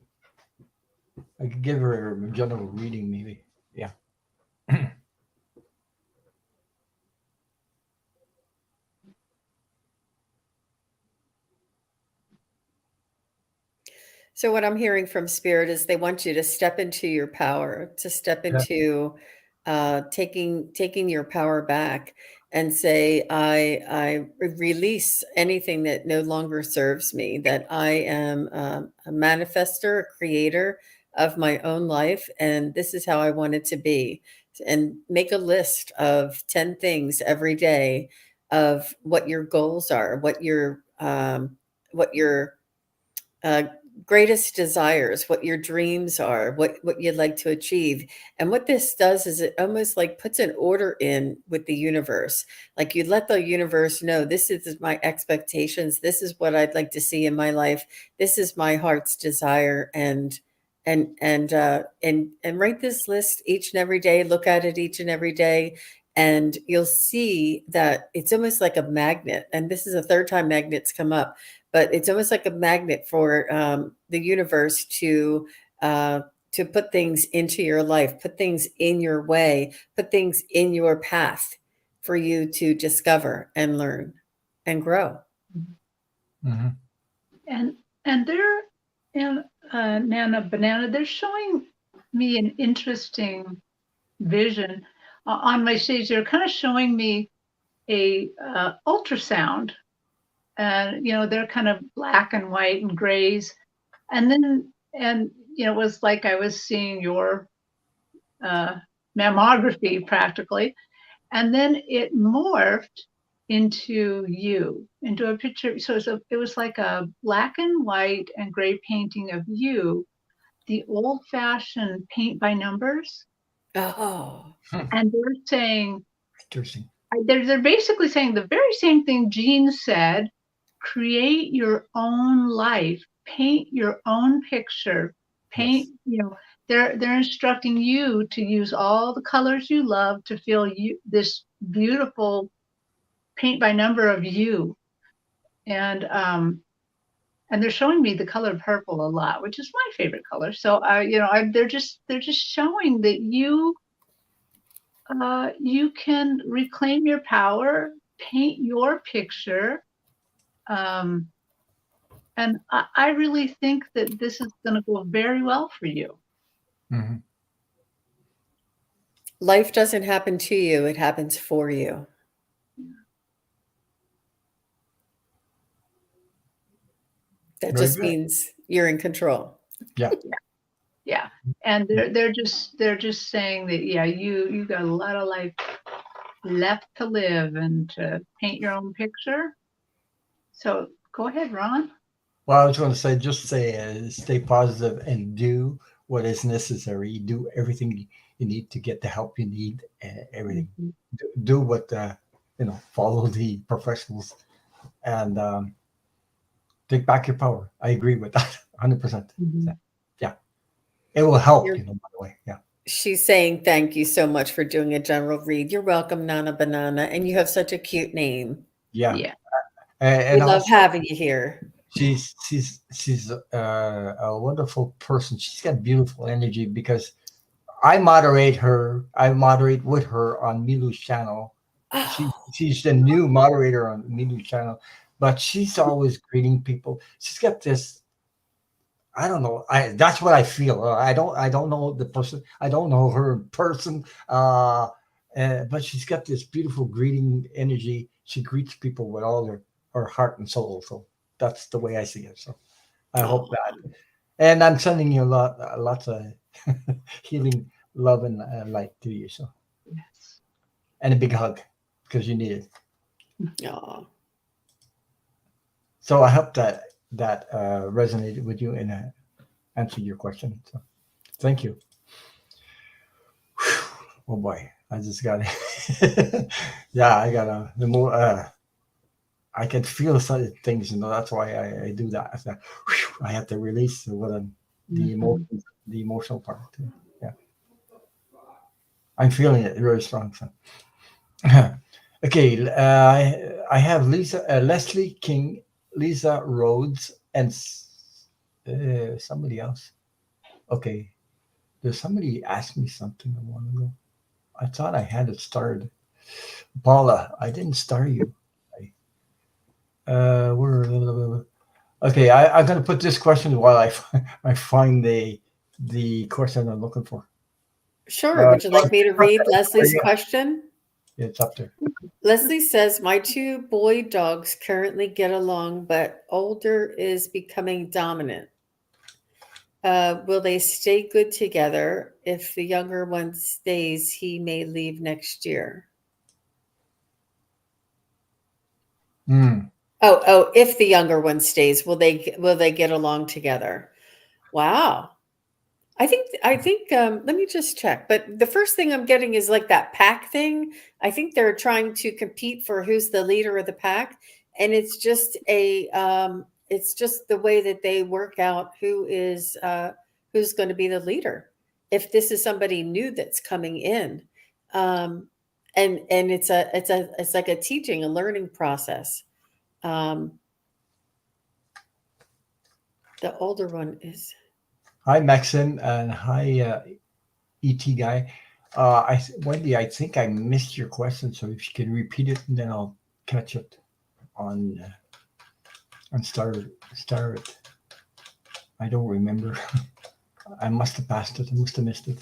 I could give her a general reading, maybe. Yeah. So what I'm hearing from Spirit is they want you to step into your power, to step into taking your power back, and say, I release anything that no longer serves me, that I am a manifester, a creator, of my own life, and this is how I want it to be. And make a list of 10 things every day of what your goals are, what your uh, greatest desires, what your dreams are, what you'd like to achieve. And what this does is it almost like puts an order in with the universe. Like you let the universe know, this is my expectations. This is what I'd like to see in my life. This is my heart's desire. And write this list each and every day. Look at it each and every day. And you'll see that it's almost like a magnet. And this is the third time magnets come up, but it's almost like a magnet for the universe to put things into your life, put things in your way, put things in your path for you to discover and learn and grow. Mm-hmm. And they're in Nana Banana. They're showing me an interesting vision on my stage. They're kind of showing me a ultrasound. And, they're kind of black and white and grays. And it was like I was seeing your mammography practically. And then it morphed into you, into a picture. So it was like a black and white and gray painting of you, the old fashioned paint by numbers. Oh. And they're saying, Interesting. They're basically saying the very same thing Jean said: create your own life, paint your own picture, paint. Yes. They're instructing you to use all the colors you love to feel this beautiful paint by number of you. And they're showing me the color purple a lot, which is my favorite color. So they're just showing that you can reclaim your power, paint your picture. And I really think that this is going to go very well for you. Mm-hmm. Life doesn't happen to you, it happens for you. That Very just good. means you're in control. Yeah. Yeah. And they're just saying that, yeah, you got a lot of life left to live and to paint your own picture. So go ahead, Ron. Well, I was going to say, just stay positive and do what is necessary. Do everything you need to get the help you need. Everything. Mm-hmm. Do what follow the professionals and take back your power. I agree with that 100%. Mm-hmm. Yeah, it will help. By the way, yeah. She's saying thank you so much for doing a general read. You're welcome, Nana Banana, and you have such a cute name. Yeah. Yeah. And we love also, having you here. She's a wonderful person. She's got beautiful energy because I moderate with her on Milu's channel. Oh. She's the new moderator on Milu's channel, but she's always greeting people. She's got this. I don't know. That's what I feel. I don't know the person. I don't know her in person. But she's got this beautiful greeting energy. She greets people with all her heart and soul. So that's the way I see it. So I hope that. And I'm sending you lots of healing, love, and light to you. So Yes. And a big hug because you need it. Aww. So I hope that resonated with you and answered your question. So thank you. Whew. Oh boy, I just got it. Yeah, I got the more. I can feel certain things, that's why I do that. I have to release the emotional part. Too. Yeah, I'm feeling it very strong. So. Okay, I have Leslie King, Lisa Rhodes, and somebody else. Okay, there's somebody asked me something a while ago. I thought I had it started. Paula, I didn't start you. Okay, I'm going to put this question while I find the question I'm looking for. Sure. Would you like me to read Leslie's Yeah. question? Yeah, it's up there. Leslie says, my 2 boy dogs currently get along, but older is becoming dominant. Will they stay good together? If the younger one stays, he may leave next year. Oh, if the younger one stays, will they get along together? Wow. I think let me just check. But the first thing I'm getting is like that pack thing. I think they're trying to compete for who's the leader of the pack, and it's just the way that they work out who's going to be the leader. If this is somebody new that's coming in, and it's like a teaching, a learning process. The older one is. Hi, Maxim, and hi, ET guy. Wendy, I think I missed your question, so if you can repeat it, and then I'll catch it on start it. I don't remember. I must have passed it. I must have missed it.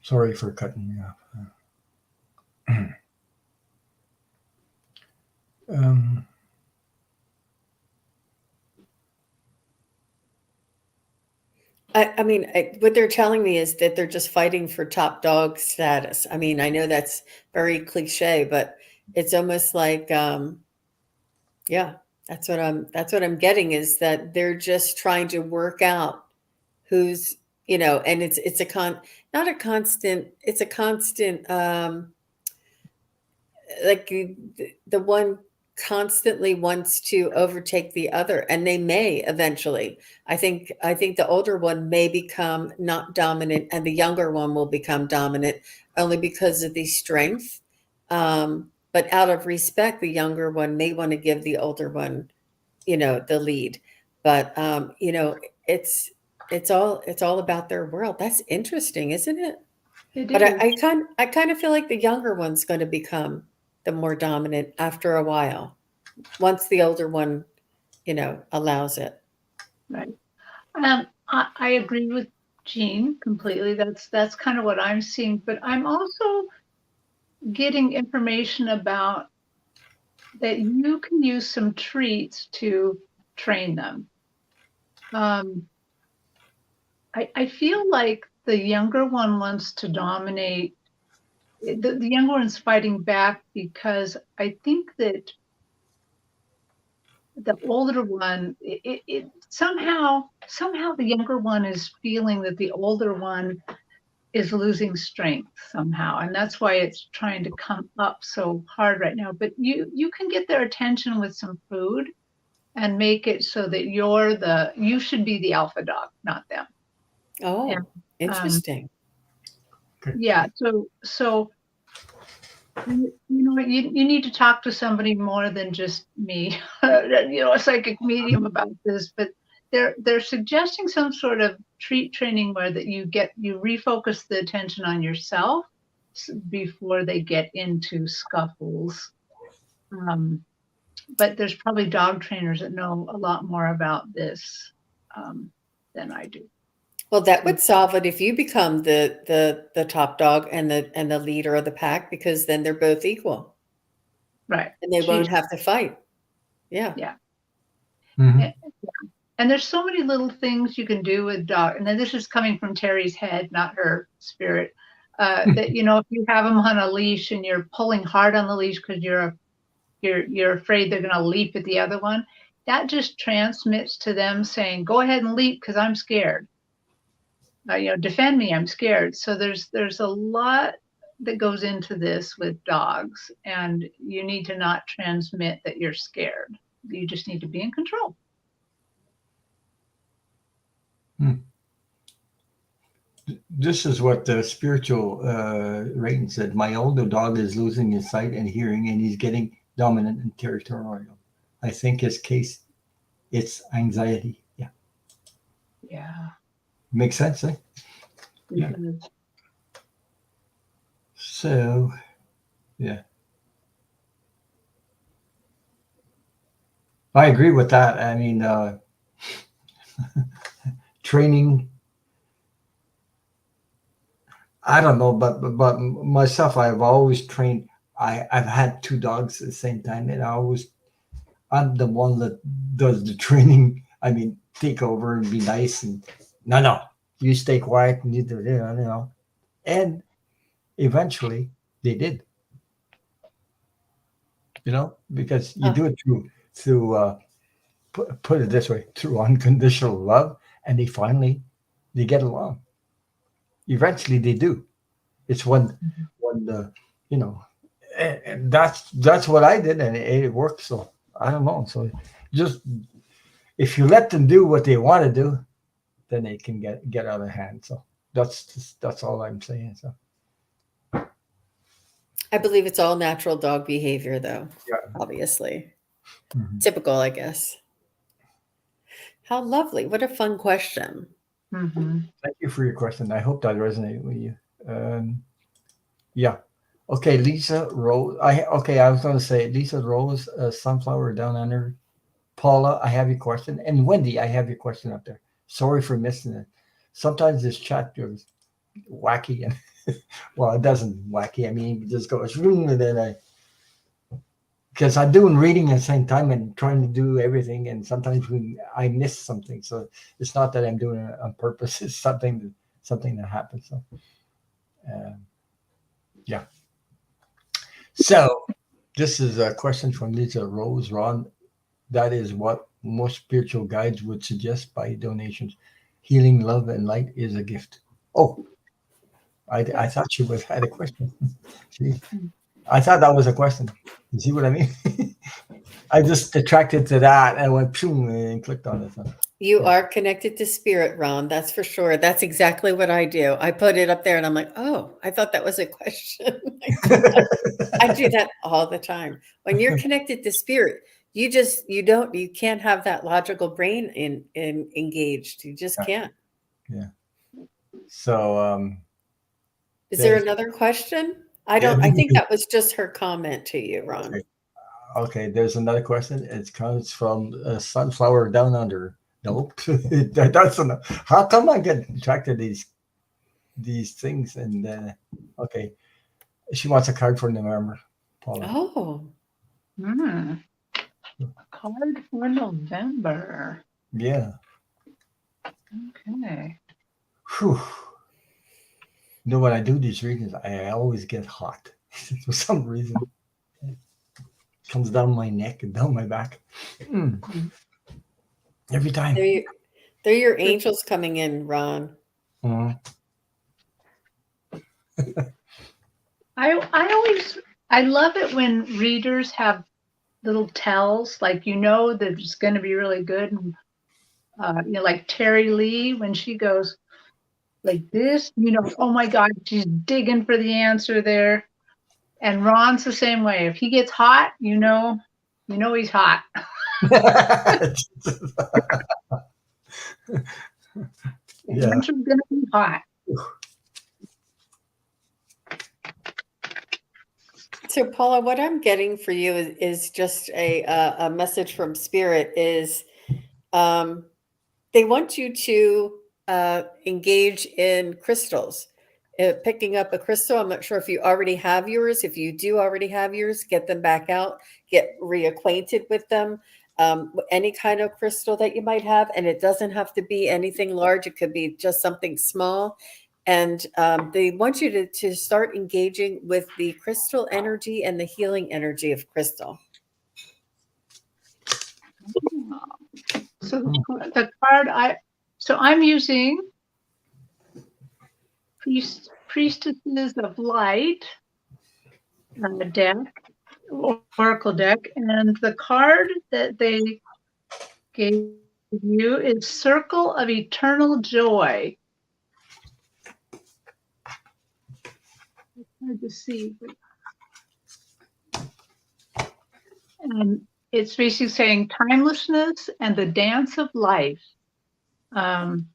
Sorry for cutting you off. I mean, what they're telling me is that they're just fighting for top dog status. I mean, I know that's very cliche, but it's almost like, yeah, that's what I'm getting, is that they're just trying to work out who's, and it's not a constant, it's a constant, like the one constantly wants to overtake the other, and they may eventually. I think the older one may become not dominant, and the younger one will become dominant only because of the strength. But out of respect, the younger one may want to give the older one, the lead. But it's all about their world. That's interesting, isn't it? But is. I kind of feel like the younger one's going to become the more dominant after a while, once the older one, allows it. Right. I agree with Jean completely. That's kind of what I'm seeing, but I'm also getting information about that you can use some treats to train them. I feel like the younger one wants to dominate. The younger one's fighting back because I think that the older one, it somehow the younger one is feeling that the older one is losing strength somehow, and that's why it's trying to come up so hard right now. But you can get their attention with some food and make it so that you should be the alpha dog, not them. Oh, and, interesting. Yeah, so you know what, you need to talk to somebody more than just me, a psychic medium about this, but they're suggesting some sort of treat training where that you refocus the attention on yourself before they get into scuffles. But there's probably dog trainers that know a lot more about this than I do. Well, that would solve it if you become the top dog and the leader of the pack, because then they're both equal. Right. And they won't have to fight. Yeah. Yeah. Mm-hmm. And there's so many little things you can do with dog. And then this is coming from Terri's head, not her spirit. That, if you have them on a leash and you're pulling hard on the leash because you're afraid they're going to leap at the other one, that just transmits to them saying, go ahead and leap because I'm scared. Defend me, I'm scared. So there's a lot that goes into this with dogs, and you need to not transmit that you're scared. You just need to be in control. This is what the spiritual Rayton said. My older dog is losing his sight and hearing, and he's getting dominant and territorial. I think his case, it's anxiety. Yeah. Yeah. Makes sense, eh? Yeah. So, yeah. I agree with that. I mean, training, I don't know, but myself, I've always trained. I've had two dogs at the same time, and I'm the one that does the training. I mean, take over and be nice and no, you stay quiet and you do, and eventually they did, because you Uh, do it through put it this way, through unconditional love, and they get along. Eventually they do. It's when the you know and that's what I did, and it worked. So I don't know. So just if you let them do what they want to do, then they can get out of hand. So that's all I'm saying. So I believe it's all natural dog behavior, though, yeah. obviously. Mhm. Typical, I guess. How lovely. What a fun question. Mm-hmm. Thank you for your question. I hope that resonated with you. Yeah. Okay, Lisa Rose. I was going to say Lisa Rose, Sunflower Down Under. Paula, I have your question, and Wendy, I have your question up there. Sorry for missing it. Sometimes this chat goes wacky, and well, it doesn't wacky. I mean, it just goes and then because I'm doing reading at the same time and trying to do everything, and sometimes I miss something. So it's not that I'm doing it on purpose. It's something that happens. So uh, yeah. So this is a question from Lisa Rose. Ron, that is what most spiritual guides would suggest by donations. Healing, love, and light is a gift. Oh, I thought she had a question. See, I thought that was a question. You see what I mean? I just attracted to that and went boom and clicked on it. So, You yeah. are connected to spirit, Ron. That's for sure. That's exactly what I do. I put it up there and I'm like, oh, I thought that was a question. I do that all the time. When you're connected to spirit, you can't have that logical brain in engaged. You just can't. Yeah. So Is there there's another question? yeah. I think that was just her comment to you, Ron. Okay. Okay, there's another question. It comes from Sunflower Down Under. Nope, that's enough. How come I get attracted to these things? And okay, she wants a card for November, Paula. Oh, Mm. Card for November. Yeah. Okay. Whew. When I do these readings, I always get hot for some reason. It comes down my neck and down my back. Mm, every time. they're they're your angels coming in, Ron. Mm. I love it when readers have little tells, like that it's going to be really good. And, like Terry Lee, when she goes like this, oh my God, she's digging for the answer there. And Ron's the same way. If he gets hot, he's hot. The Yeah. answer's going to be hot. So, Paula, what I'm getting for you is just a message from Spirit is they want you to engage in crystals. Picking up a crystal, I'm not sure if you already have yours. If you do already have yours, get them back out, get reacquainted with them. Any kind of crystal that you might have, and it doesn't have to be anything large. It could be just something small. And they want you to start engaging with the crystal energy and the healing energy of crystal. So the card I'm using Priestesses of Light deck, Oracle deck, and the card that they gave you is Circle of Eternal Joy. It's hard to see, and it's basically saying timelessness and the dance of life. I'll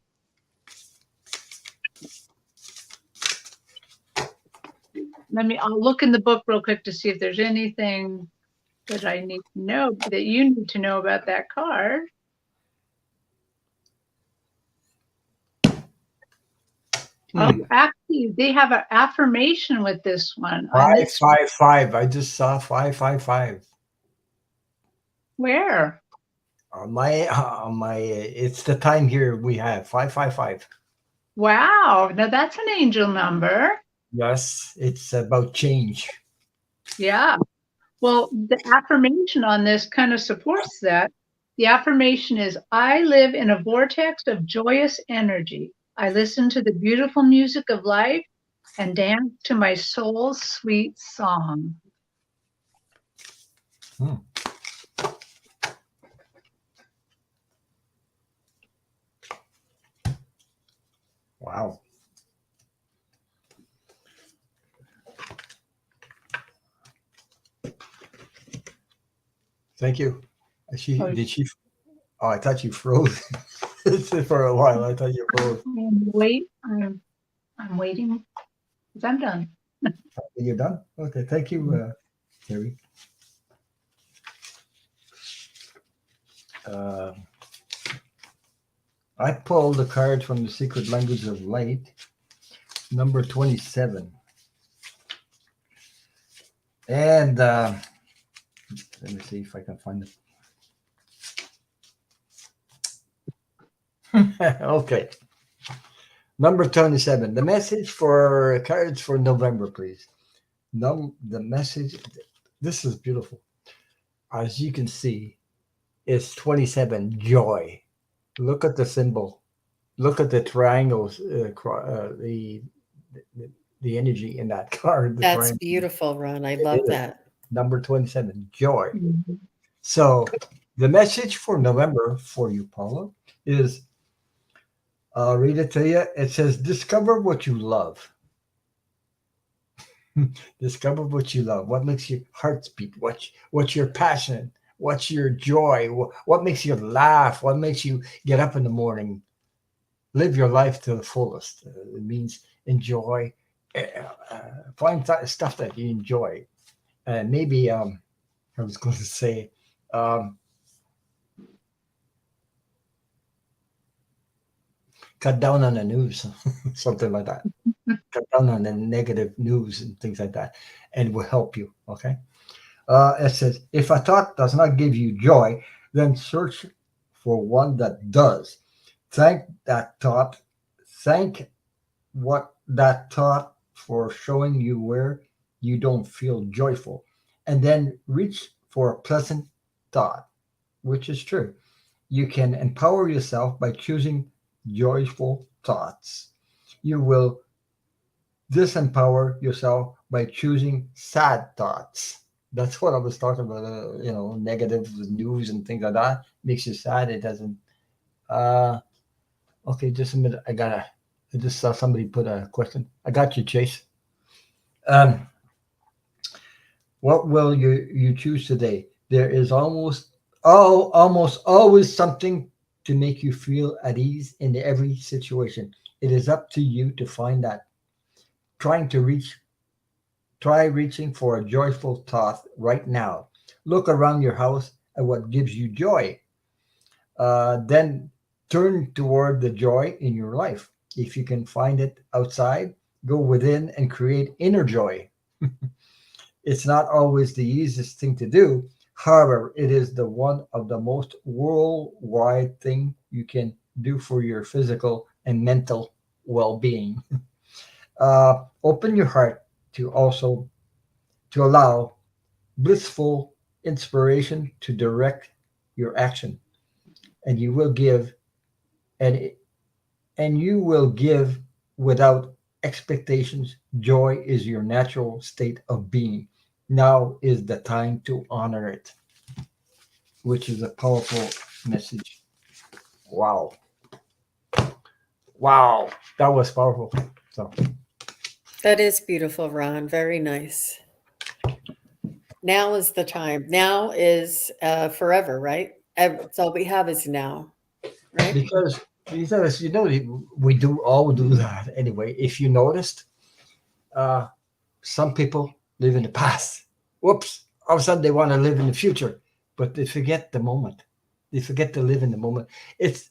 look in the book real quick to see if there's anything that I need to know, that you need to know about that card. Oh, actually, they have an affirmation with this one. 555. I just saw 555. Where? On my it's the time here we have 555. Wow. Now that's an angel number. Yes, it's about change. Yeah. Well, the affirmation on this kind of supports that. The affirmation is I live in a vortex of joyous energy. I listen to the beautiful music of life and dance to my soul's sweet song. Hmm. Wow. Thank you. Oh, She? Oh, I thought you froze for a while. I thought you froze. wait, I'm waiting because I'm done. You're done? Okay. Thank you, Terry. Uh, I pulled the card from the Secret Language of Light, number 27. And let me see if I can find it. Okay. Number 27. The message for cards for November, please. The message, this is beautiful. As you can see, it's 27, joy. Look at the symbol. Look at the triangles, the energy in that card, the That's triangle. beautiful, Ron. I It love is. that. Number 27, joy. Mhm. So the message for November for you, Paula, is I'll read it to you. It says, discover what you love. Discover what you love. What makes your heart beat? What's your passion? What's your joy? What makes you laugh? What makes you get up in the morning? Live your life to the fullest. It means enjoy. Uh, find stuff that you enjoy. And maybe I was going to say, um, cut down on the news, something like that. Cut down on the negative news and things like that, and it will help you. Okay. It says, if a thought does not give you joy, then search for one that does. Thank that thought. Thank what that thought for showing you where you don't feel joyful. And then reach for a pleasant thought, which is true. You can empower yourself by choosing joyful thoughts. You will disempower yourself by choosing sad thoughts. That's what I was talking about. Negative news and things like that makes you sad. It doesn't. Uh, okay, just a minute. I just saw somebody put a question. I got you, Chase. Um, what will you choose today? There is almost always something to make you feel at ease in every situation. It is up to you to find that. Trying to reach Try reaching for a joyful thought right now. Look around your house at what gives you joy. Then turn toward the joy in your life. If you can find it outside, go within and create inner joy. It's not always the easiest thing to do. However, it is the one of the most worldwide thing you can do for your physical and mental well-being. Open your heart to allow blissful inspiration to direct your action, and and you will give without expectations. Joy is your natural state of being. Now is the time to honor it, which is a powerful message. Wow. Wow, that was powerful. So That is beautiful, Ron. Very nice. Now is the time. Now is forever, right? It's all we have is now, right? because we do all do that anyway. If you noticed, uh, some people live in the past. Whoops! All of a sudden they want to live in the future, but they forget the moment. They forget to live in the moment. It's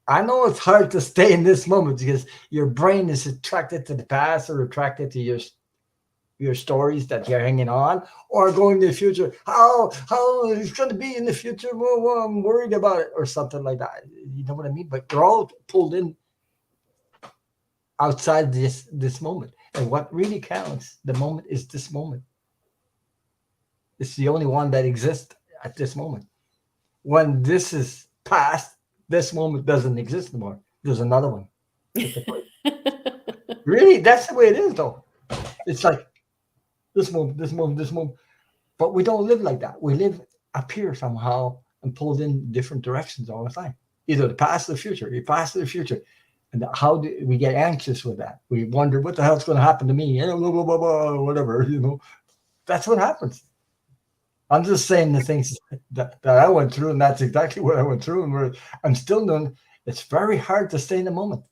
I know it's hard to stay in this moment because your brain is attracted to the past or attracted to your stories that you're hanging on, or going to the future. How it's going to be in the future? Well, I'm worried about it, or something like that. You know what I mean? But they're all pulled in outside this moment. And what really counts, the moment, is this moment. It's the only one that exists at this moment. When this is past, this moment doesn't exist anymore. There's another one. Really, that's the way it is, though. It's like this moment, this moment, this moment. But we don't live like that. We live up here somehow and pulled in different directions all the time. Either the past or the future. You pass to the future. And how do we get anxious with that? We wonder what the hell's going to happen to me, blah, blah, blah, blah, whatever, That's what happens. I'm just saying the things that I went through, and that's exactly what I went through, and where I'm still doing. It's very hard to stay in the moment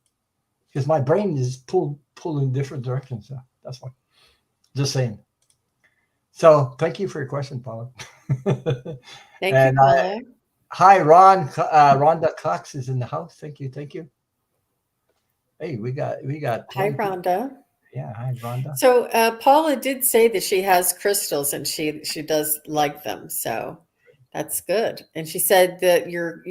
because my brain is pulled in different directions. So that's why. Just saying. So thank you for your question, Paula. Thank you, And Paula. hi, Ron. Rhonda Cox is in the house. Thank you. Hey, we got. Hi, 20 people. Rhonda. Yeah, hi, Rhonda. So Paula did say that she has crystals and she does like them. So that's good. And she said that your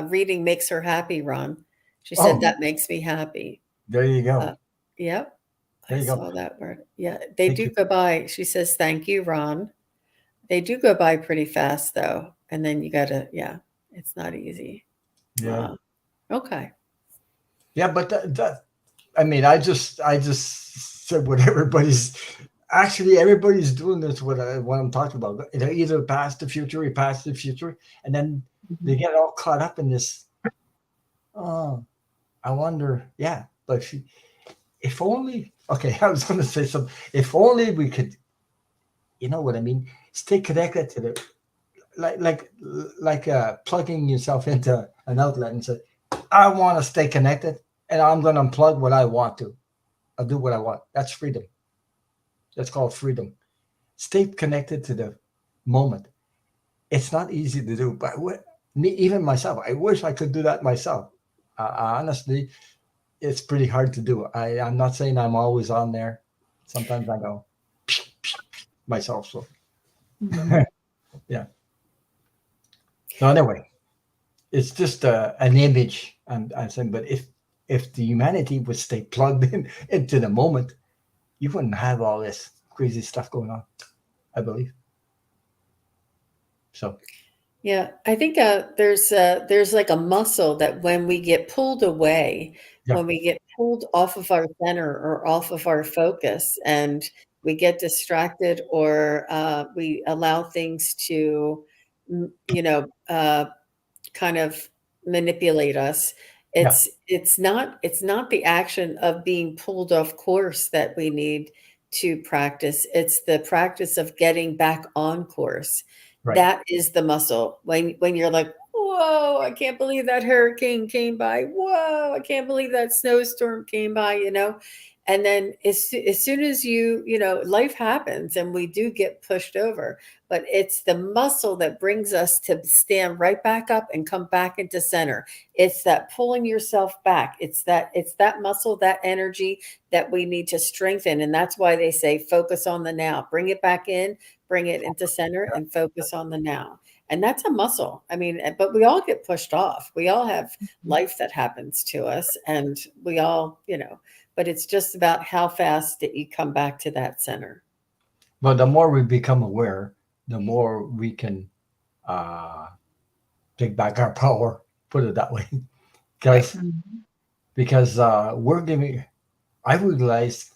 reading makes her happy, Ron. She said Oh, that makes me happy. there you go. Yep, There I you go. saw that word. Yeah, they Thank do you. go by. She says, "Thank you, Ron." They do go by pretty fast though, and then you gotta, yeah, it's not easy. Yeah. Okay. Yeah, but I mean, I just said what everybody's doing this. What I'm talking about. They're either past the future, we pass the future, and then they get all caught up in this. Oh, I wonder. Yeah, but if only. Okay, I was going to say something. If only we could. You know what I mean? Stay connected to the like plugging yourself into an outlet and say, I want to stay connected, and I'm going to unplug what I want to. I'll do what I want. That's freedom. That's called freedom. Stay connected to the moment. It's not easy to do, but me, even myself, I wish I could do that myself. Honestly, it's pretty hard to do. I'm not saying I'm always on there. Sometimes I go myself. So yeah. So anyway, it's just an image. I'm saying, but if the humanity would stay plugged in into the moment, you wouldn't have all this crazy stuff going on. I believe. So Yeah, I think there's like a muscle that when we get pulled away, yeah, when we get pulled off of our center or off of our focus, and we get distracted or we allow things to, you know, kind of manipulate us. yeah, It's not the action of being pulled off course that we need to practice. It's the practice of getting back on course. right. That is the muscle. When you're like, whoa, I can't believe that hurricane came by. Whoa, I can't believe that snowstorm came by, And then as soon as life happens and we do get pushed over, but it's the muscle that brings us to stand right back up and come back into center. It's that pulling yourself back. It's that muscle, that energy that we need to strengthen. And that's why they say focus on the now. Bring it back in, bring it into center and focus on the now. And that's a muscle. I mean, but we all get pushed off. We all have life that happens to us and we all, but it's just about how fast that you come back to that center. But the more we become aware, the more we can uh, take back our power. Put it that way, Right. because we're giving. I realized,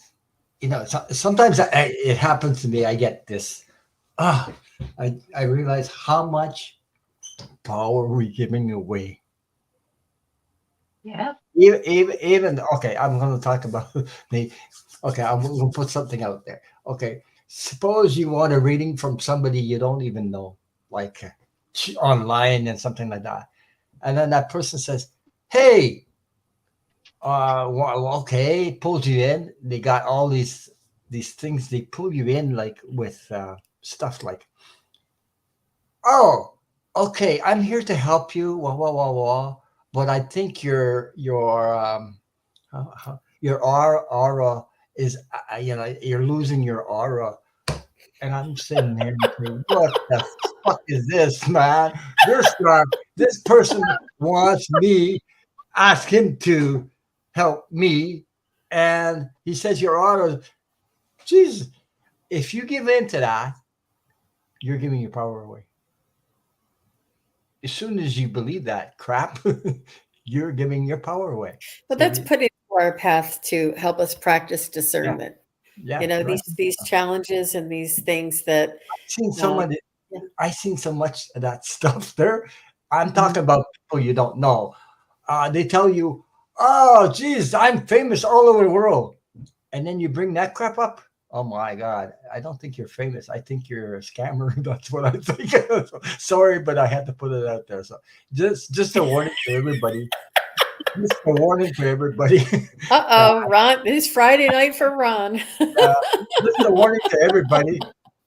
sometimes it happens to me. I get this. Ah, I realize how much power we're giving away. Yeah. Even okay, I'm going to talk about me. Okay, I'm going to put something out there. Okay, suppose you want a reading from somebody you don't even know, like online and something like that, and then that person says, "Hey, well, okay," pulls you in. They got all these things. They pull you in like with stuff like, "Oh, okay, I'm here to help you." Wah wah wah wah. But I think your your aura is, you're losing your aura. And I'm sitting there and saying, what the fuck is this, man? This person wants me, ask him to help me. And he says, your aura, Jesus, if you give in to that, you're giving your power away. As soon as you believe that crap, you're giving your power away. But So that's put into our path to help us practice discernment. yeah, You know, right. these challenges and these things that I've seen uh, yeah. I seen so much of that stuff there. I'm Mhm. talking about people you don't know. They tell you, "Oh, geez, I'm famous all over the world," and then you bring that crap up. Oh my God! I don't think you're famous. I think you're a scammer. That's what I think. Sorry, but I had to put it out there. So just a warning to everybody. Just a warning to everybody. Ron, it's Friday night for Ron. Uh, just a warning to everybody.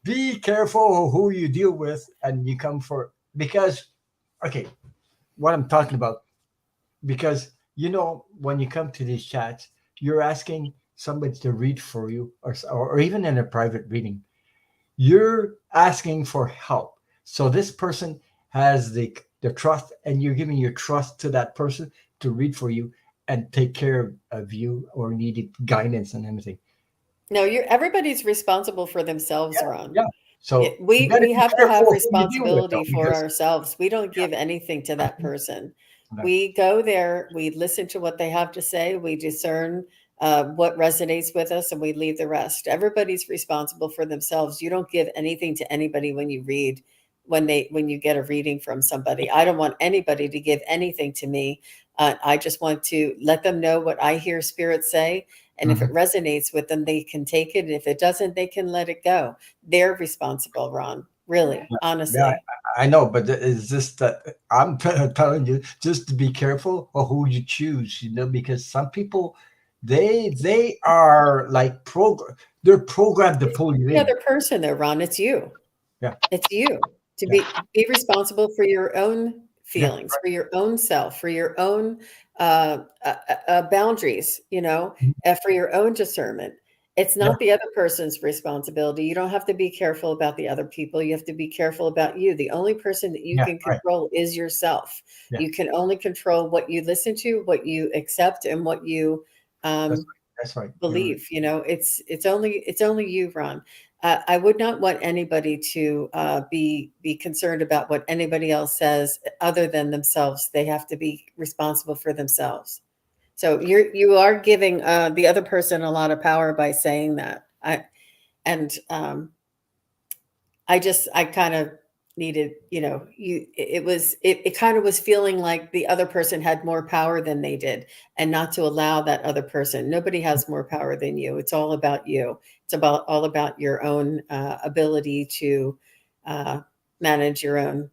Be careful who you deal with, and you come for because okay, what I'm talking about because when you come to these chats, you're asking somebody to read for you, or even in a private reading, you're asking for help. So this person has the trust, and you're giving your trust to that person to read for you and take care of you or needed guidance and everything. No, everybody's responsible for themselves, Yeah, Ron. yeah. So you got to We be have to have careful who you deal with, though, responsibility for because ourselves. We don't give anything to that person. yeah, We go there, we listen to what they have to say, we discern what resonates with us, and we leave the rest. Everybody's responsible for themselves. You don't give anything to anybody when you read, when you get a reading from somebody. I don't want anybody to give anything to me. I just want to let them know what I hear spirit say. And if it mhm. resonates with them, they can take it. And if it doesn't, they can let it go. They're responsible, Ron. Really, Yeah, honestly. I know, but it's just that I'm telling you just to be careful of who you choose, because some people they are like they're programmed to It's pull you the in. other person though, Ron. It's you. Yeah, It's you to yeah, be responsible for your own yeah, feelings, for your own self, for your own boundaries, mhm, for your own discernment. It's yeah, not the other person's responsibility. You don't have to be careful about the other people. You have to be careful about you. The only person that you yeah, can right, control is yourself. yeah. You can only control what you listen to, what you accept, and what you That's um, right. That's right. You're believe. It's only you, Ron. I would not want anybody to be concerned about what anybody else says other than themselves. They have to be responsible for themselves. So you are giving the other person a lot of power by saying that. And I kind of needed, it kind of was feeling like the other person had more power than they did, and not to allow that other person. Nobody has more power than you. It's all about you. It's all about your own ability to uh, manage your own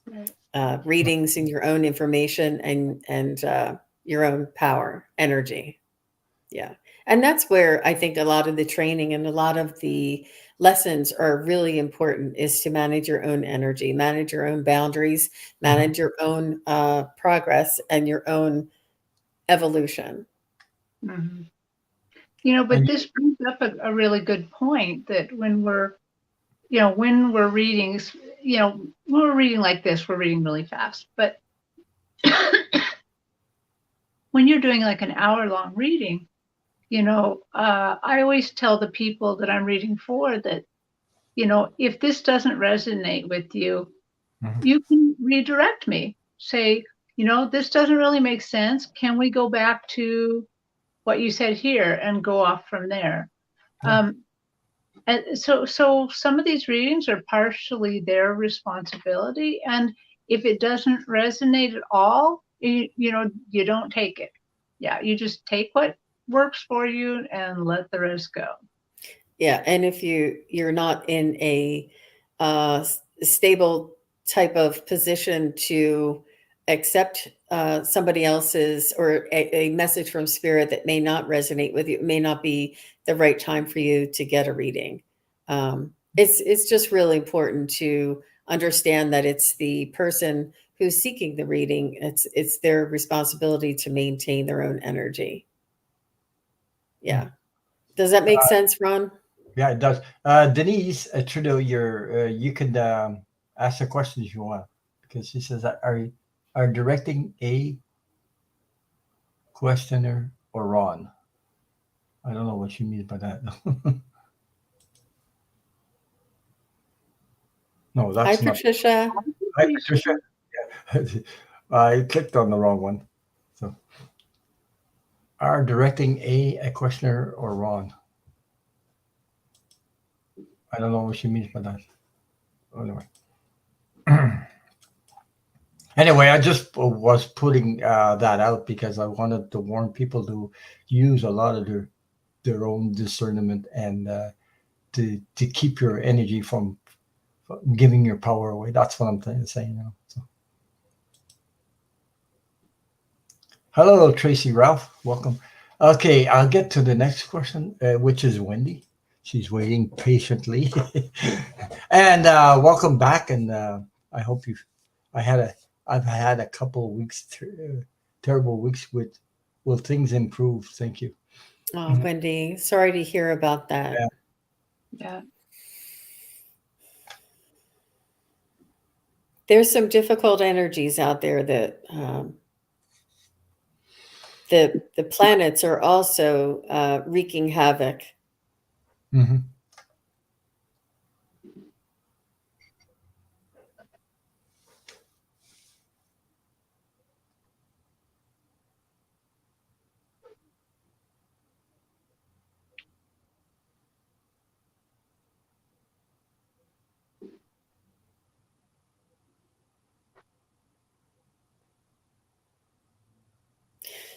Right. readings and your own information and your own power, energy. Yeah. And that's where I think a lot of the training and a lot of the lessons are really important, is to manage your own energy, manage your own boundaries, mhm, manage your own progress and your own evolution. Mhm. and But this brings up a really good point that when we're reading, when we're reading like this, we're reading really fast. But when you're doing like an hour-long reading, I always tell the people that I'm reading for that, if this doesn't resonate with you, mhm, you can redirect me. Say, this doesn't really make sense. Can we go back to what you said here and go off from there? yeah, Um, and so some of these readings are partially their responsibility. And if it doesn't resonate at all, you don't take it. Yeah, you just take what works for you and let the rest go. Yeah. And if you're not in a stable type of position to accept somebody else's or a message from spirit that may not resonate with you, it may not be the right time for you to get a reading. It's just really important to understand that it's the person who's seeking the reading. It's their responsibility to maintain their own energy. mm, Yeah. Does that make sense, Ron? Yeah, it does. Denise Trudeau, you can ask a question if you want, because she says, are directing a questioner or Ron? I don't know what she means by that. No, Hi, that's not. Patricia. Hi, Patricia. I clicked on the wrong one. So, are directing a questioner or Ron? I don't know what she means by that. Anyway. Anyway, I just was putting that out because I wanted to warn people to use a lot of their own discernment and to keep your energy from giving your power away. That's what I'm trying to say. So. Hello, Tracy Ralph. Welcome. Okay, I'll get to the next question, which is Wendy. She's waiting patiently. And welcome back. And I hope you've. I've had a couple of weeks, terrible weeks with. Will things improve? Thank you. Oh, Wendy, sorry to hear about that. Yeah. Yeah. There's some difficult energies out there that the planets are also wreaking havoc. Mm-hmm.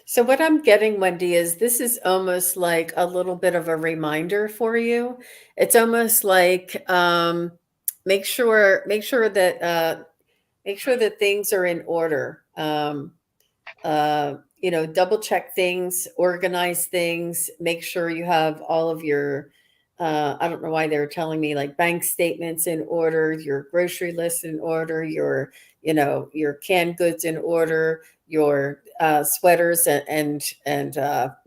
So what I'm getting, Wendy, is this is almost like a little bit of a reminder for you. It's almost like make sure that things are in order. Double check things, organize things, make sure you have all of your I don't know why they were telling me like bank statements in order, your grocery list in order, your canned goods in order, your sweaters and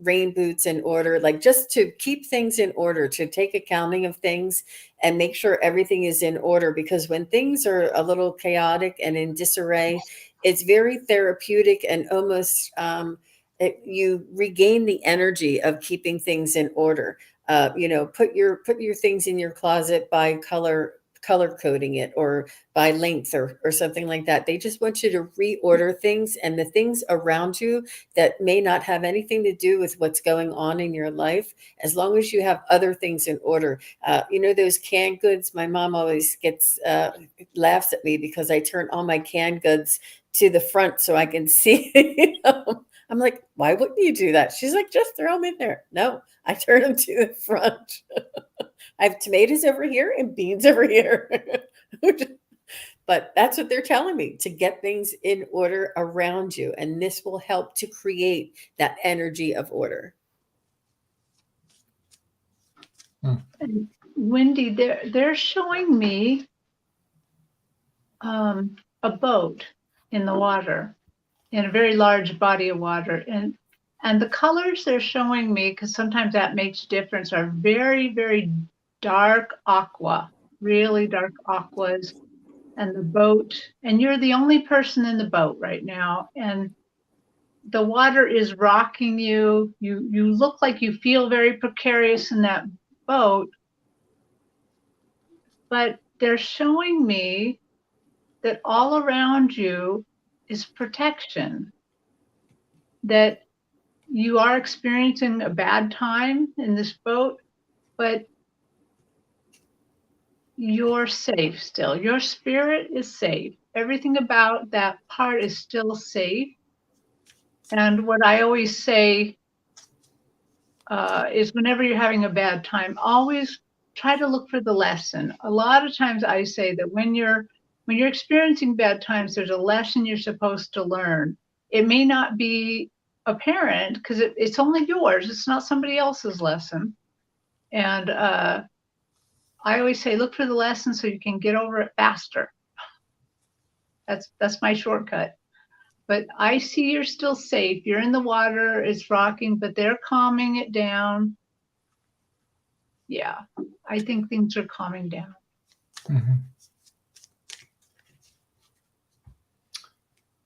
rain boots in order, like just to keep things in order, to take accounting of things and make sure everything is in order. Because when things are a little chaotic and in disarray, it's very therapeutic and almost you regain the energy of keeping things in order. Put your things in your closet by color coding it or by length or something like that. They just want you to reorder things, and the things around you that may not have anything to do with what's going on in your life, as long as you have other things in order. Those canned goods, my mom always laughs at me because I turn all my canned goods to the front so I can see. I'm like, why wouldn't you do that? She's like, just throw them in there. No, I turn them to the front. I have tomatoes over here and beans over here. But that's what they're telling me, to get things in order around you. And this will help to create that energy of order. And Wendy, they're showing me a boat in the water, in a very large body of water, and the colors they're showing me, because sometimes that makes difference, are very, very dark aqua, really dark aquas. And the boat, and you're the only person in the boat right now, and the water is rocking you. You look like you feel very precarious in that boat, but they're showing me that all around you is protection, that you are experiencing a bad time in this boat, but you're safe still. Your spirit is safe. Everything about that part is still safe. And what I always say is whenever you're having a bad time, always try to look for the lesson. A lot of times I say that when you're experiencing bad times, there's a lesson you're supposed to learn. It may not be apparent because it's only yours. It's not somebody else's lesson. And I always say, look for the lesson so you can get over it faster. That's my shortcut. But I see you're still safe. You're in the water, it's rocking, but they're calming it down. Yeah, I think things are calming down. Mhm.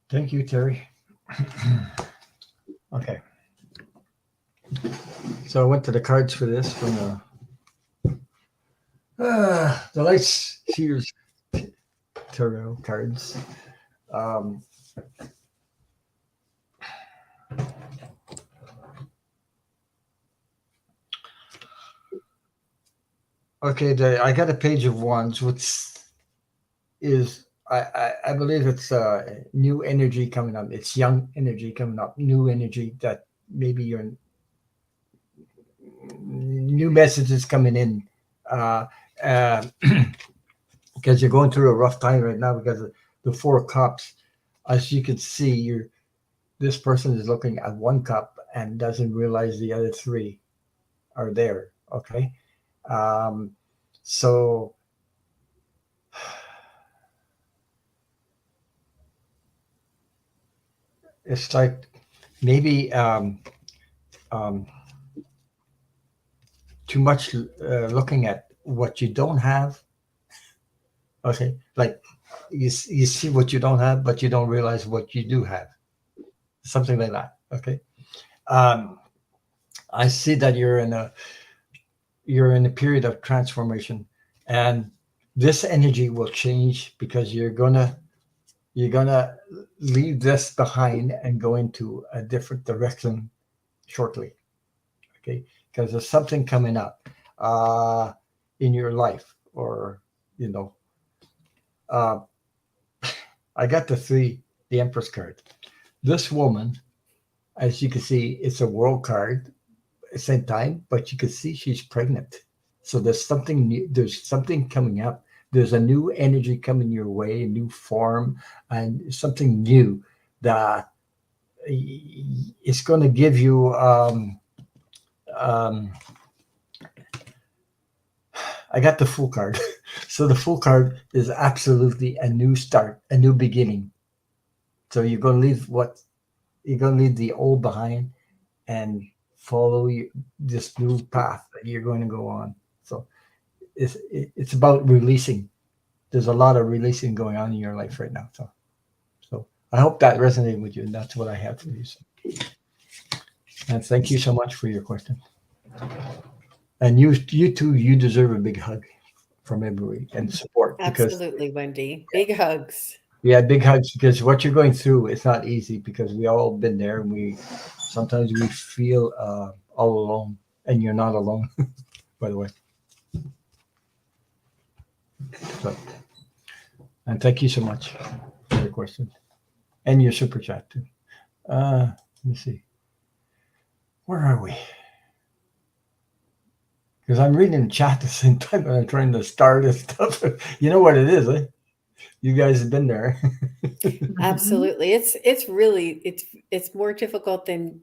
Thank you, Terry. Okay. So I went to the cards for this from the Lights Sears tarot cards. Um, okay, I got a page of wands, which is I believe it's new energy coming up. It's young energy coming up, new energy that maybe your new messages coming in. Uh, uh, because you're going through a rough time right now because of the 4 cups. As you can see, this person is looking at 1 cup and doesn't realize the other 3 are there. Okay, um, so it's like maybe um, too much looking at what you don't have. Okay, like you see what you don't have, but you don't realize what you do have. Something like that. Okay, um, I see that you're in a period of transformation, and this energy will change because you're gonna leave this behind and go into a different direction shortly. Okay, because there's something coming up in your life, or you know, uh, I got the Empress card. This woman, as you can see, it's a world card at the same time, but you can see she's pregnant. So there's something new, there's something coming up. There's a new energy coming your way, a new form, and something new that is going to give you. Um, I got the full card. So the full card is absolutely a new start, a new beginning. So you're going to leave the old behind and follow this new path that you're going to go on. So it's about releasing. There's a lot of releasing going on in your life right now. So I hope that resonated with you, and that's what I have for you. So, and thank you so much for your question. And you too, you deserve a big hug from everybody and support because Absolutely, Wendy. Big hugs. yeah, big hugs because what you're going through it's not easy because we all been there and we sometimes we feel all alone and you're not alone by the way. So, and thank you so much for your question and your super chat too. Let me see. Where are we? Because I'm reading the chat at the same time and I'm trying to start and stuff. You know what it is, eh? You guys have been there. Absolutely. It's really it's more difficult than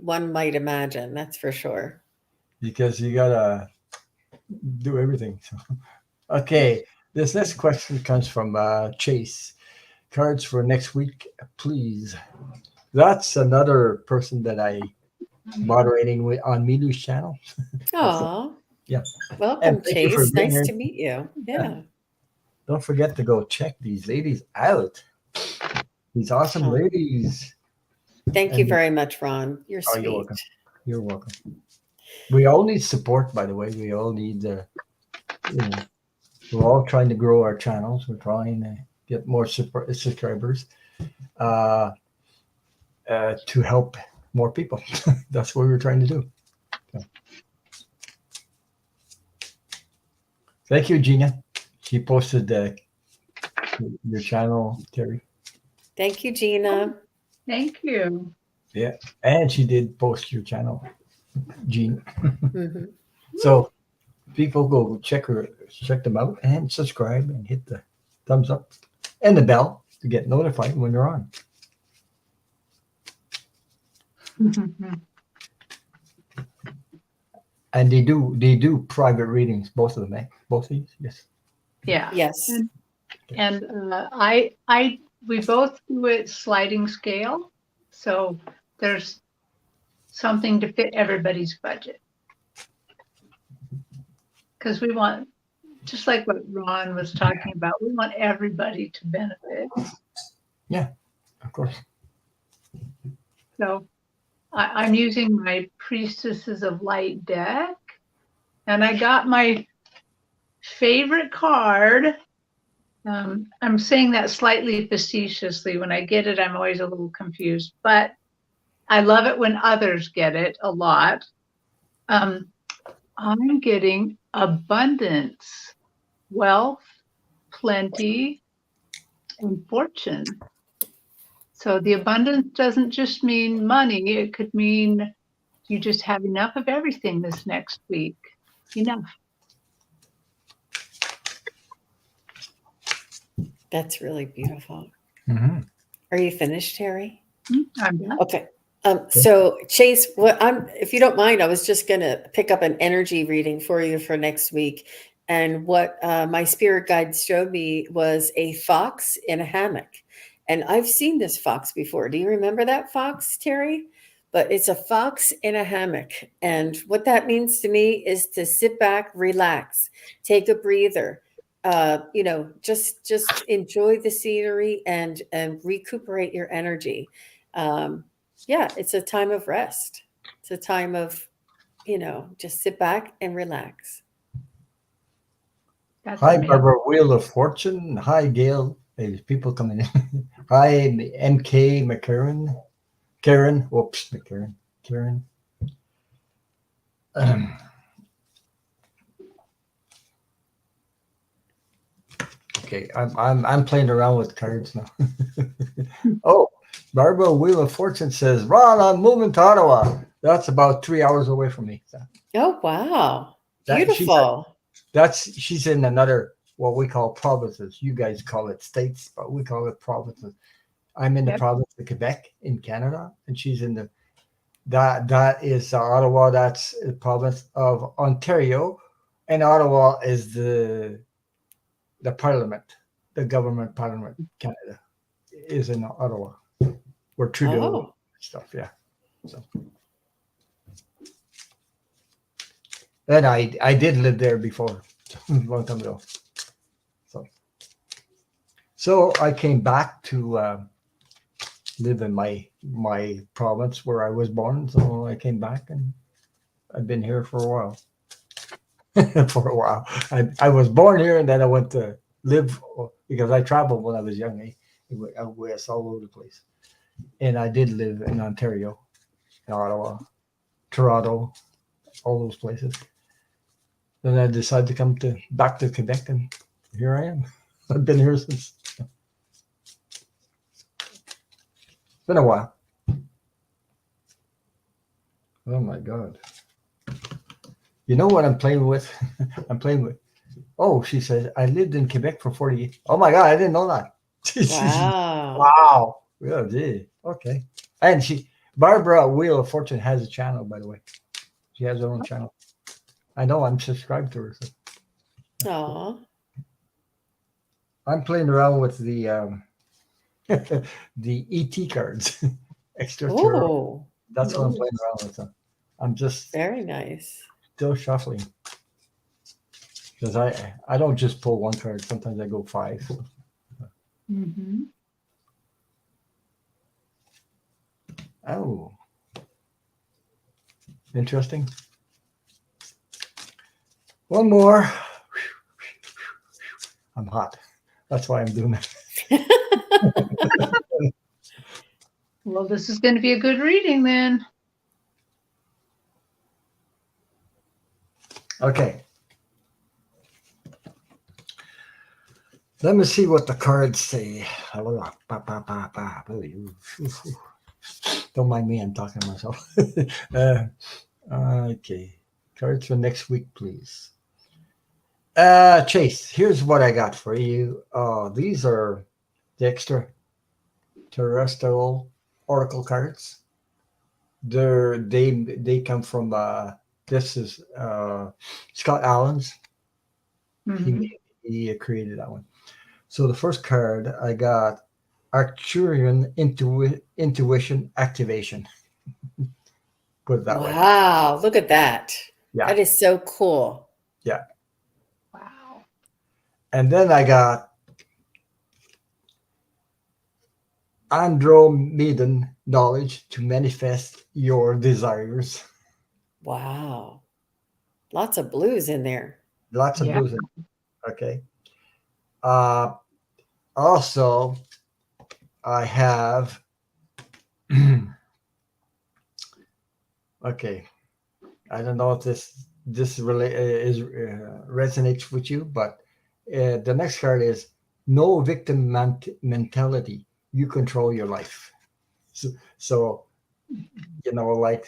one might imagine. That's for sure. Because you gotta do everything. So, okay, this next question comes from Chase. Cards for next week, please. That's another person that I moderating with on Milu's channel. So, Aw. yeah, and Welcome, thank you for Chase. being Nice here. to meet you. Yeah. Yeah. Don't forget to go check these ladies out. These awesome Oh, ladies. thank you And very much, Ron. You're oh, you're sweet. welcome. You're welcome. We all need support, by the way. We all need, you know, we're all trying to grow our channels. We're trying to get more subscribers uh, to help more people. That's what we're trying to do. So, thank you, Gina. She posted your channel, Terry. Thank you, Gina. Thank you. Yeah, and she did post your channel, Gina. Mhm. So people go check them out, and subscribe, and hit the thumbs up and the bell to get notified when they're on. And they do private readings, both of them, eh? Both of these, yes. Yeah. Yes. And we both do it sliding scale. So there's something to fit everybody's budget. because we want, just like what Ron was talking about, we want everybody to benefit. Yeah, of course. So I'm using my Priestesses of Light deck, and I got my favorite card. I'm saying that slightly facetiously. When I get it, I'm always a little confused, but I love it when others get it a lot. I'm getting abundance, wealth, plenty, and fortune. So the abundance doesn't just mean money. It could mean you just have enough of everything this next week. Enough. That's really beautiful. Mm-hmm. Are you finished, Terri? I'm done. Okay. So Chase, if you don't mind, I was just going to pick up an energy reading for you for next week. And what my spirit guide showed me was a fox in a hammock. And I've seen this fox before. Do you remember that fox, Terri? But it's a fox in a hammock. And what that means to me is to sit back, relax, take a breather. Just enjoy the scenery and recuperate your energy. Yeah, it's a time of rest. It's a time of, just sit back and relax. That's Hi, amazing. Barbara, Wheel of Fortune. Hi, Gail. There's people coming in. Hi, MK McCarran. Karen. Whoops, McCarran. Karen. Okay, I'm playing around with cards now. Oh, Barbara Wheel of Fortune says, Ron, I'm moving to Ottawa. That's about 3 hours away from me. Oh, wow. That Beautiful. she's in another what we call provinces. You guys call it states, but we call it provinces. I'm in the Yep. province of Quebec in Canada, and she's in that is Ottawa. That's the province of Ontario, and Ottawa is the parliament, the government parliament. Canada is in Ottawa, where Trudeau Oh, stuff. Yeah. So, and I did live there before, a long time ago. So I came back to live in my province where I was born. So I came back, and I've been here for a while. For a while, I was born here, and then I went to live because I traveled when I was young. I was all over the place, and I did live in Ontario, in Ottawa, Toronto, all those places. Then I decided to come back to Quebec, and here I am. I've been here since. It's been a while. Oh my God. You know what I'm playing with? I'm playing with. Oh, she says, I lived in Quebec for 40 years. Oh my God, I didn't know that. wow. Wow. Yeah, gee. Okay. And Barbara Wheel of Fortune has a channel, by the way. She has her own channel. I know, I'm subscribed to her. So. Aw. I'm playing around with the the ET cards. Extraterrestrial. Oh, That's what I'm playing around with. So I'm just very nice. still shuffling. Because I don't just pull one card. Sometimes I go 5. So. Mm-hmm. Oh. Interesting. One more. I'm hot. That's why I'm doing that. Well, this is going to be a good reading then. Okay. Let me see what the cards say. Don't mind me, I'm talking to myself. Okay. Cards for next week, please. Chase, here's what I got for you. These are the extraterrestrial oracle cards. They come from this is Scott Allen's. Mm-hmm. He created that one. So the first card I got Arcturian intuition activation. Put it that way. Wow, look at that. Yeah. That is so cool. Yeah. And then I got Andromedan knowledge to manifest your desires. Wow. Lots of blues in there. Lots of Yeah. blues. Okay. Uh, Also, I have. Okay. I don't know if this really is resonates with you, but the next card is no victim mentality. You control your life. So like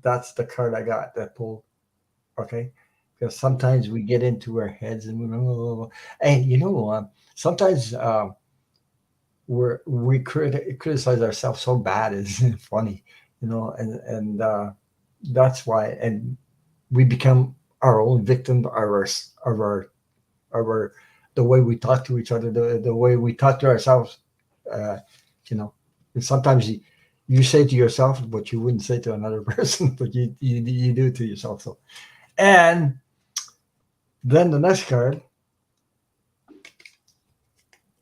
that's the card I got that pulled. Okay, because sometimes we get into our heads and hey, sometimes we criticize ourselves so bad. It's funny, and that's why, and we become our own victim of our the way we talk to each other, the way we talk to ourselves. Uh, you know, and sometimes you say to yourself what you wouldn't say to another person, but you do to yourself. So, and then the next card,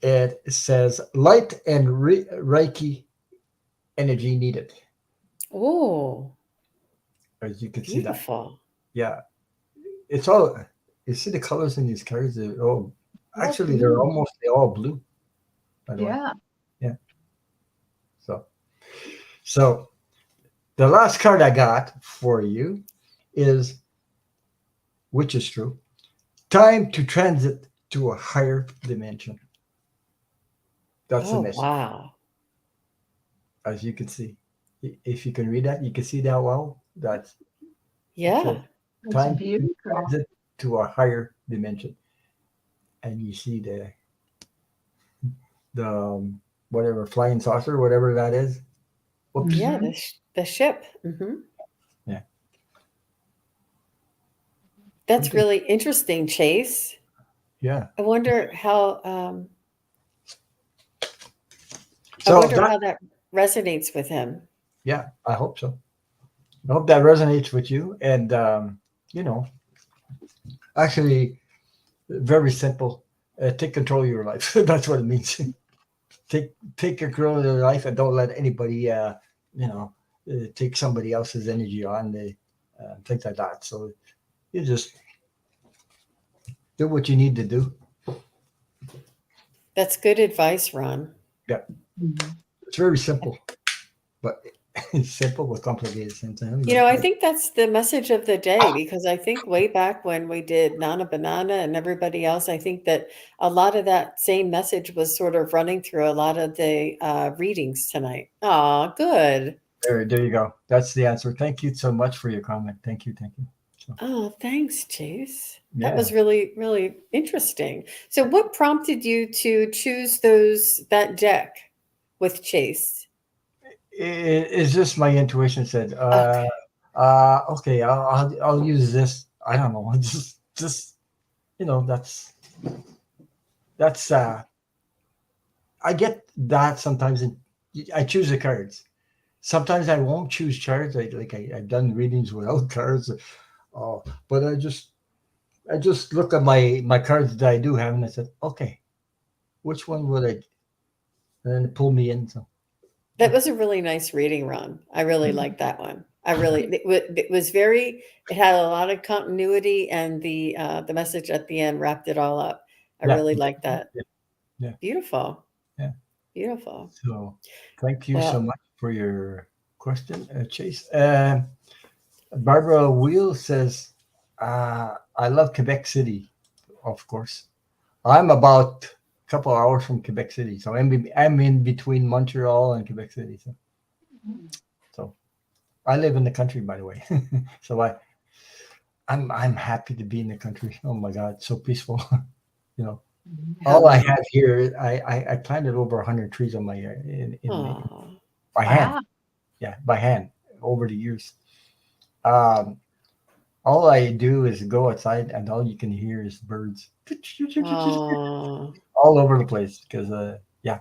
it says light and Reiki energy needed. Oh, As you can see that, beautiful. yeah, it's all. You see the colors in these cards. Oh, Actually, they're blue. almost all blue. By the way, Yeah. yeah. So, so the last card I got for you is, which is true, time to transit to a higher dimension. That's the Oh, message, wow. as you can see. If you can read that, you can see that well. That's it says Yeah. It's time to beautiful. transit to a higher dimension, and you see the whatever flying saucer, whatever that is. Whoops. Yeah, Hmm. the ship. Yeah. That's Something. really interesting, Chase. Yeah. I wonder how So that. that resonates with him. Yeah, I hope so. I hope that resonates with you. And you know, actually, very simple. Take control of your life. That's what it means. Take control of your life and don't let anybody, you know, take somebody else's energy on the things like that. So you just do what you need to do. That's good advice, Ron. Yeah, Mhm. it's very simple, but it's simple but complicated at the same time. You know, I But think that's the message of the day because I think way back when we did Nana Banana and everybody else, I think that a lot of that same message was sort of running through a lot of the readings tonight. Aw, good. there you go. That's the answer. Thank you so much for your comment. Thank you. Thank you. So Oh, thanks, Chase. That yeah. was really, really interesting. So what prompted you to choose that deck with Chase? It's just my intuition said, Okay. okay, I'll use this. I don't know. Just that's I get that sometimes. I choose the cards. Sometimes I won't choose cards. I've done readings without cards. Oh, but I just look at my cards that I do have, and I said, okay, which one would I? And then it pulled me in. So That was a really nice reading, Ron. I really liked that one. I really it was very it had a lot of continuity and the message at the end wrapped it all up. I yeah, really liked that. yeah, yeah, Beautiful. yeah. Beautiful. So thank you so Well, much for your question, Chase. Barbara Wheel says, I love Quebec City, of course. I'm about a couple hours from Quebec City. So I'm in between Montreal and Quebec City. So I live in the country, by the way. So I'm happy to be in the country. Oh my God, so peaceful. you know, all I yeah. have here, I planted over 100 trees on my Oh, by hand. Wow. Yeah, by hand over the years. Um, all I do is go outside, and all you can hear is birds oh. all over the place. Because yeah,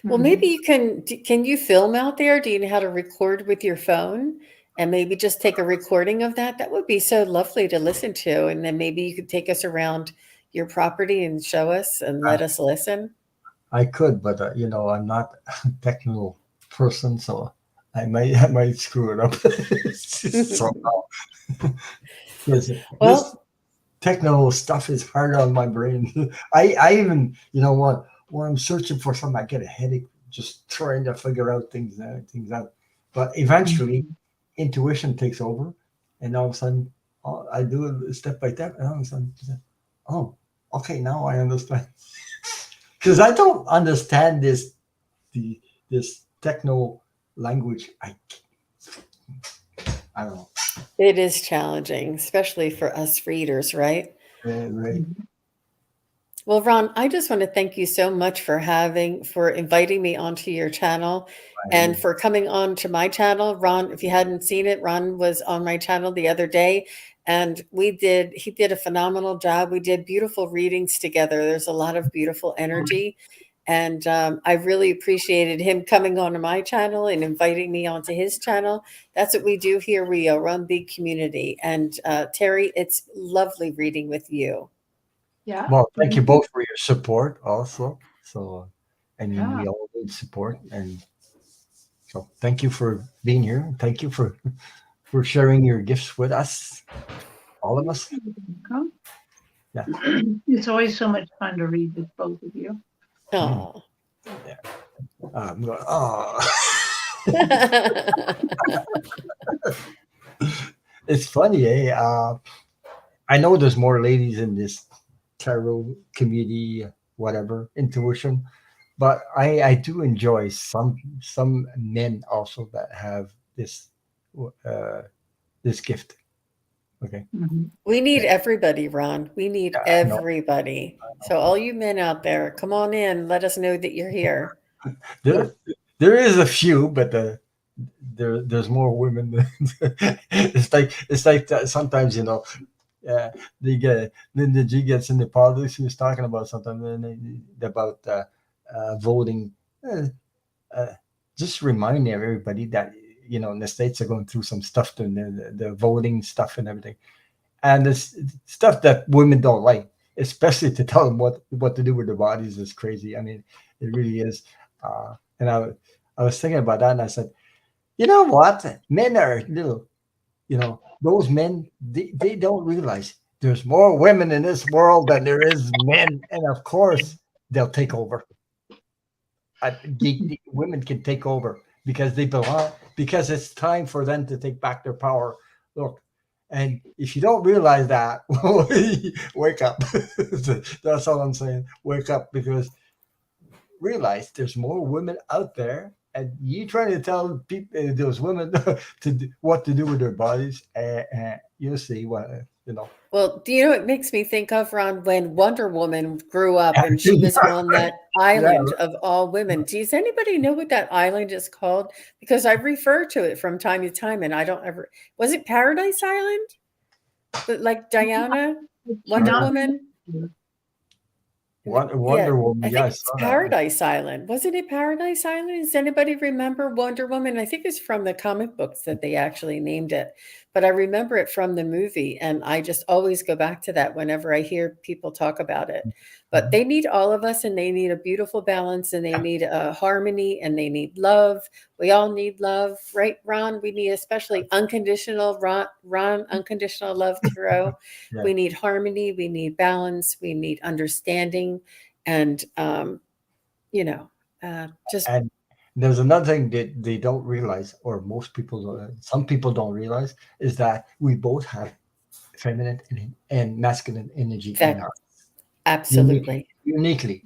Well, maybe Mhm. you can you film out there? Do you know how to record with your phone and maybe just take a recording of that. That would be so lovely to listen to. And then maybe you could take us around your property and show us and let us listen. I could, but I'm not a technical person, so I might screw it up somehow. Because this Well, technical stuff is hard on my brain. I even, when I'm searching for something, I get a headache just trying to figure out things out. But eventually, intuition takes over, and all of a sudden, I do it step by step, and all of a sudden, oh, okay, now I understand. Because I don't understand this techno language. I don't know. it is challenging, especially for us readers, right? Right. Well, Ron, I just want to thank you so much for inviting me onto your channel and for coming on to my channel. Ron, if you hadn't seen it, Ron was on my channel the other day and he did a phenomenal job. We did beautiful readings together. There's a lot of beautiful energy. And I really appreciated him coming onto my channel and inviting me onto his channel. That's what we do here. We run the community. And Terri, it's lovely reading with you. Yeah. Well, thank you both for your support also. So, I mean, Yeah. we all need support, and so thank you for being here. Thank you for sharing your gifts with us, all of us. Welcome. Yeah. It's always so much fun to read with both of you. Oh. Yeah. I'm going, oh. It's funny, eh? I know there's more ladies in this tarot community, whatever, intuition, but I do enjoy some men also that have uh, this gift. Okay. We need Yeah. everybody, Ron. We need Yeah, I know. everybody. So all you men out there, come on in. Let us know that you're here. There is a few, but there's more women. It's like that sometimes they get Linda G gets into politics. She was talking about something about voting. Uh, uh, just reminding everybody that in the states are going through some stuff doing the voting stuff and everything, and it's stuff that women don't like, especially to tell them what to do with their bodies is crazy. I mean, it really is. And I was thinking about that, and I said, you know what, men are little. Those men, they don't realize there's more women in this world than there is men, and of course they'll take over. The women can take over because they belong, because it's time for them to take back their power. Look, and if you don't realize that, wake up. That's all I'm saying. Wake up, because realize there's more women out there, and you trying to tell people, those women, what to do with their bodies, and you'll see what Well, do you know what it makes me think of, Ron, when Wonder Woman grew up and she was on that Yeah, island of all women? Does anybody know what that island is called? Because I refer to it from time to time and I don't ever. Was it Paradise Island? But like Diana, Wonder Paradise. Woman? Yeah, Wonder Woman. I Yeah, think I it's saw that. Paradise Island. Wasn't it Paradise Island? Does anybody remember Wonder Woman? I think it's from the comic books that they actually named it, but I remember it from the movie, and I just always go back to that whenever I hear people talk about it. But they need all of us, and they need a beautiful balance, and they need a harmony, and they need love. We all need love, right, Ron? We need especially unconditional, Ron, unconditional love, Tiro. Yeah. We need harmony, we need balance, we need understanding, and just And there's another thing that they don't realize, or most people, some people don't realize, is that we both have feminine and masculine energy in that our absolutely. uniquely,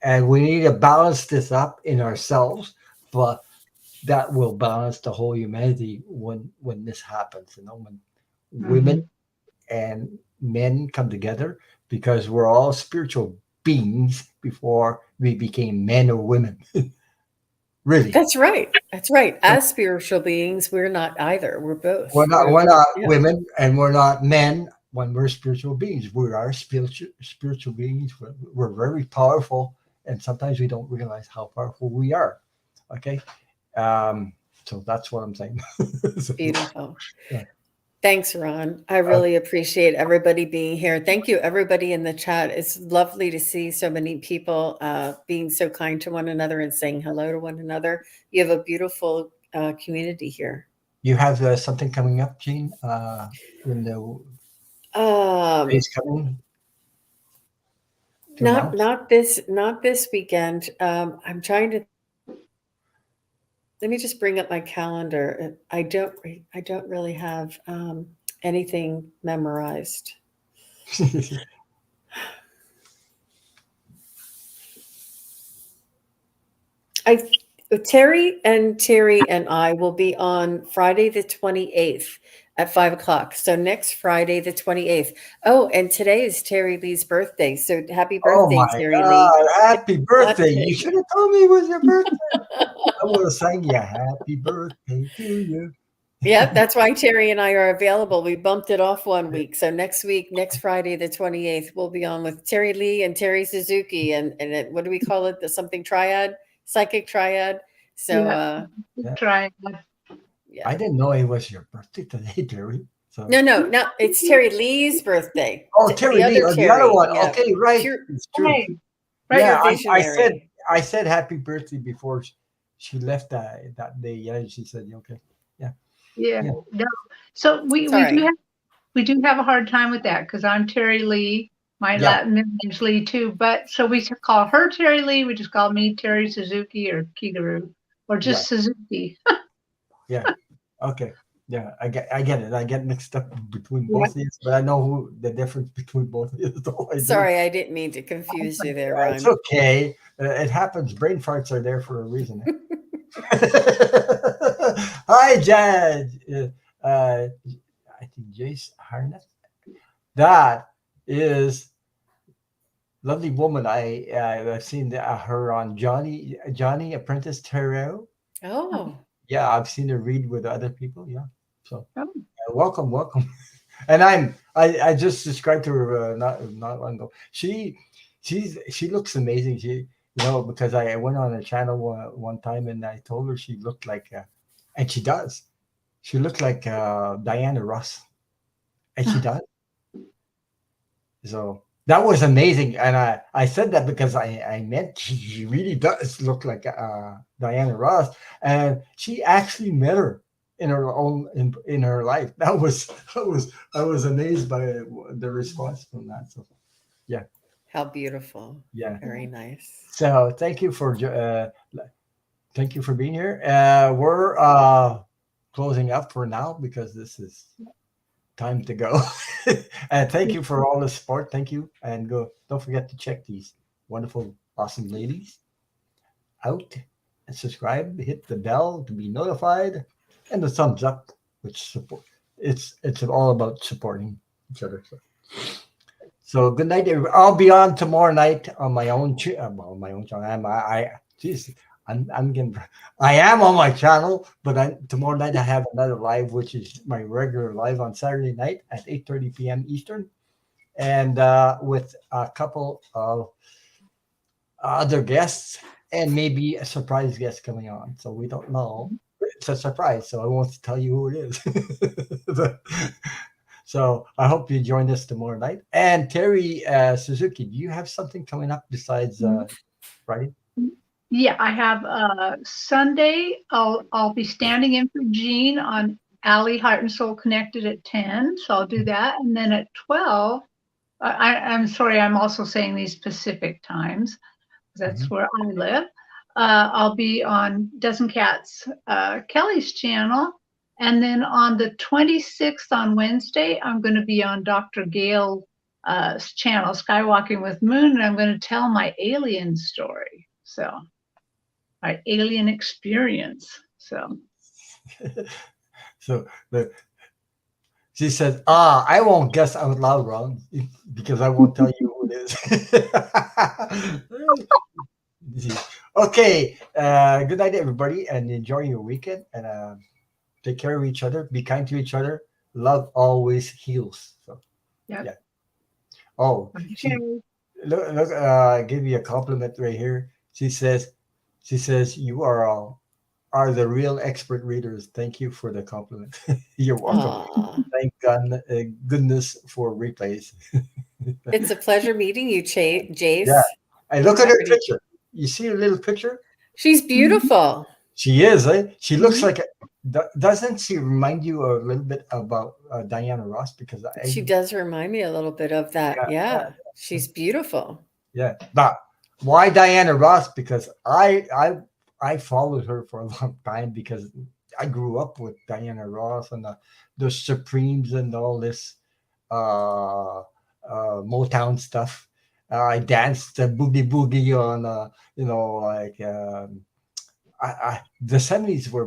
and we need to balance this up in ourselves. But that will balance the whole humanity when this happens. When women and men come together, because we're all spiritual beings before we became men or women. Really. That's right. That's right. As spiritual beings, we're not either. We're both. We're not Yeah. women, and we're not men when we're spiritual beings. We are spiritual beings. We're very powerful, and sometimes we don't realize how powerful we are. Okay. So that's what I'm saying. So, Beautiful. yeah. Thanks, Ron. I really appreciate everybody being here. Thank you, everybody in the chat. It's lovely to see so many people being so kind to one another and saying hello to one another. You have a beautiful community here. You have something coming up, Jean, in the days coming to announce? Not this weekend. I'm trying to. Let me just bring up my calendar. I don't really have anything memorized. Terry and I will be on Friday the 28th at 5 o'clock. So next Friday the 28th. Oh, and today is Terry Lee's birthday. So happy Oh birthday, my Terry Lee. God! Happy birthday! You should have told me it was your birthday. I would have sang you happy birthday to you. Yep, that's why Terry and I are available. We bumped it off one week. So next week, next Friday, the 28th, we'll be on with Terry Lee and Terry Suzuki. And what do we call it? The something triad, psychic triad. So Try. yeah. I didn't know it was your birthday today, Terry. So No, it's Terry Lee's birthday. oh, Terry Lee, The the other one. Yeah. Okay, right. Pure, It's true. Right. Yeah, pure I visionary. said happy birthday before she left that day. Yeah, and she said okay. Yeah. Yeah. No. So we do have a hard time with that because I'm Terry Lee. My Yeah. Latin name's Lee too, but so we call her Terry Lee. We just call me Terry Suzuki or Kigaru or just Suzuki. Yeah. Okay. Yeah, I get it. I get mixed up between both of these, but I know who the difference between both of these. Sorry, I didn't mean to confuse you there, Ron. It's okay. It happens. Brain farts are there for a reason. Hi, Jad. I think Jace Harnett. That is lovely woman. I've seen her on Johnny Apprentice Tarot. Oh, Yeah, I've seen her read with other people. Yeah, so welcome. And I just subscribed to her not long ago. She looks amazing. Because I went on a channel one time and I told her she looked like, and she does. She looked like Diana Ross, and she does. So that was amazing, and I said that because I meant she really does look like Diana Ross, and she actually met her in her own in her life. I was amazed by the response from that. So yeah, how beautiful! yeah, Very nice. So thank you for being here. We're closing up for now because this is time to go. And thank you for all the support. Thank you. And don't forget to check these wonderful, awesome ladies out and subscribe, hit the bell to be notified, and the thumbs up, which support. It's all about supporting each other. So good night, everybody. I'll be on tomorrow night on my own channel. I am on my channel, but tomorrow night I have another live, which is my regular live on Saturday night at 8:30 p.m. Eastern, and with a couple of other guests and maybe a surprise guest coming on. So we don't know. It's a surprise, so I won't tell you who it is. So I hope you join us tomorrow night. And Terry Suzuki, do you have something coming up besides Friday? Yeah, I have Sunday. I'll be standing in for Jean on Allie Heart and Soul Connected at 10. So I'll do that. And then at 12, I'm sorry, I'm also saying these Pacific times. That's where I live. I'll be on Dozen Cats Kelly's channel. And then on the 26th on Wednesday, I'm going to be on Dr. Gale's channel, Skywalking with Moon, and I'm going to tell my alien story. So my alien experience. So she says, I won't guess out loud, Ron, because I won't tell you who it is. Okay. Good night, everybody, and enjoy your weekend. And take care of each other. Be kind to each other. Love always heals. So, yeah. Oh, look, I give you a compliment right here. She says, you are are the real expert readers. Thank you for the compliment. You're welcome. Aw. Thank God, goodness for replays. It's a pleasure meeting you, Jace. Yeah. I look at her Already- picture. You see her little picture? She's beautiful. She is, eh? She looks Mhm. like doesn't she remind you a little bit about Diana Ross? Because She does remind me a little bit of that. Yeah, Yeah, she's beautiful. yeah. But why Diana Ross? Because I followed her for a long time because I grew up with Diana Ross and the Supremes and all this uh, Motown stuff. I danced the boogie boogie on like the 70s were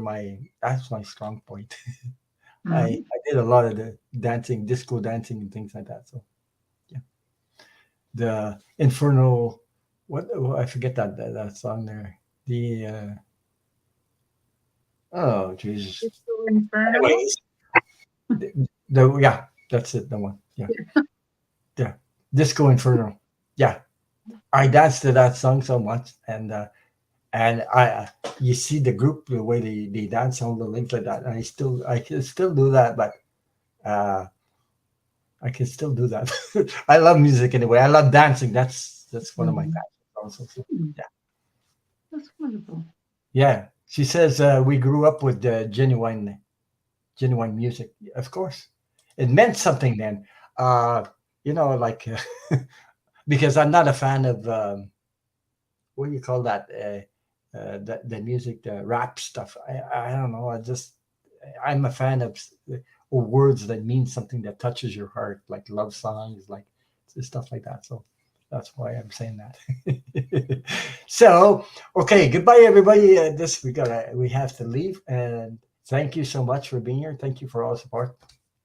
that's my strong point. Mhm. I did a lot of the dancing, disco dancing and things like that. So yeah, the Inferno, I forget that song there. The oh Jesus. Disco Inferno. Anyways, yeah, that's it. The one. Yeah, yeah. Disco Inferno. Yeah, I danced to that song so much, and you see the group the way they dance all the links like that. And I can still do that, but uh, I can still do that. I love music anyway. I love dancing. That's one of my Mhm. passions also. So, Mhm. yeah, That's wonderful. yeah. She says we grew up with genuine music. Of course, it meant something then. Uh, like because I'm not a fan of what do you call that? The music, the rap stuff. I don't know. I'm a fan of words that mean something that touches your heart, like love songs, like stuff like that. So that's why I'm saying that. So okay, goodbye everybody. This we have to leave, and thank you so much for being here. Thank you for all the support,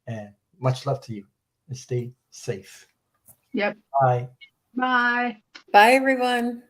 and much love to you. And stay safe. Yep. Bye. Bye. Bye, everyone.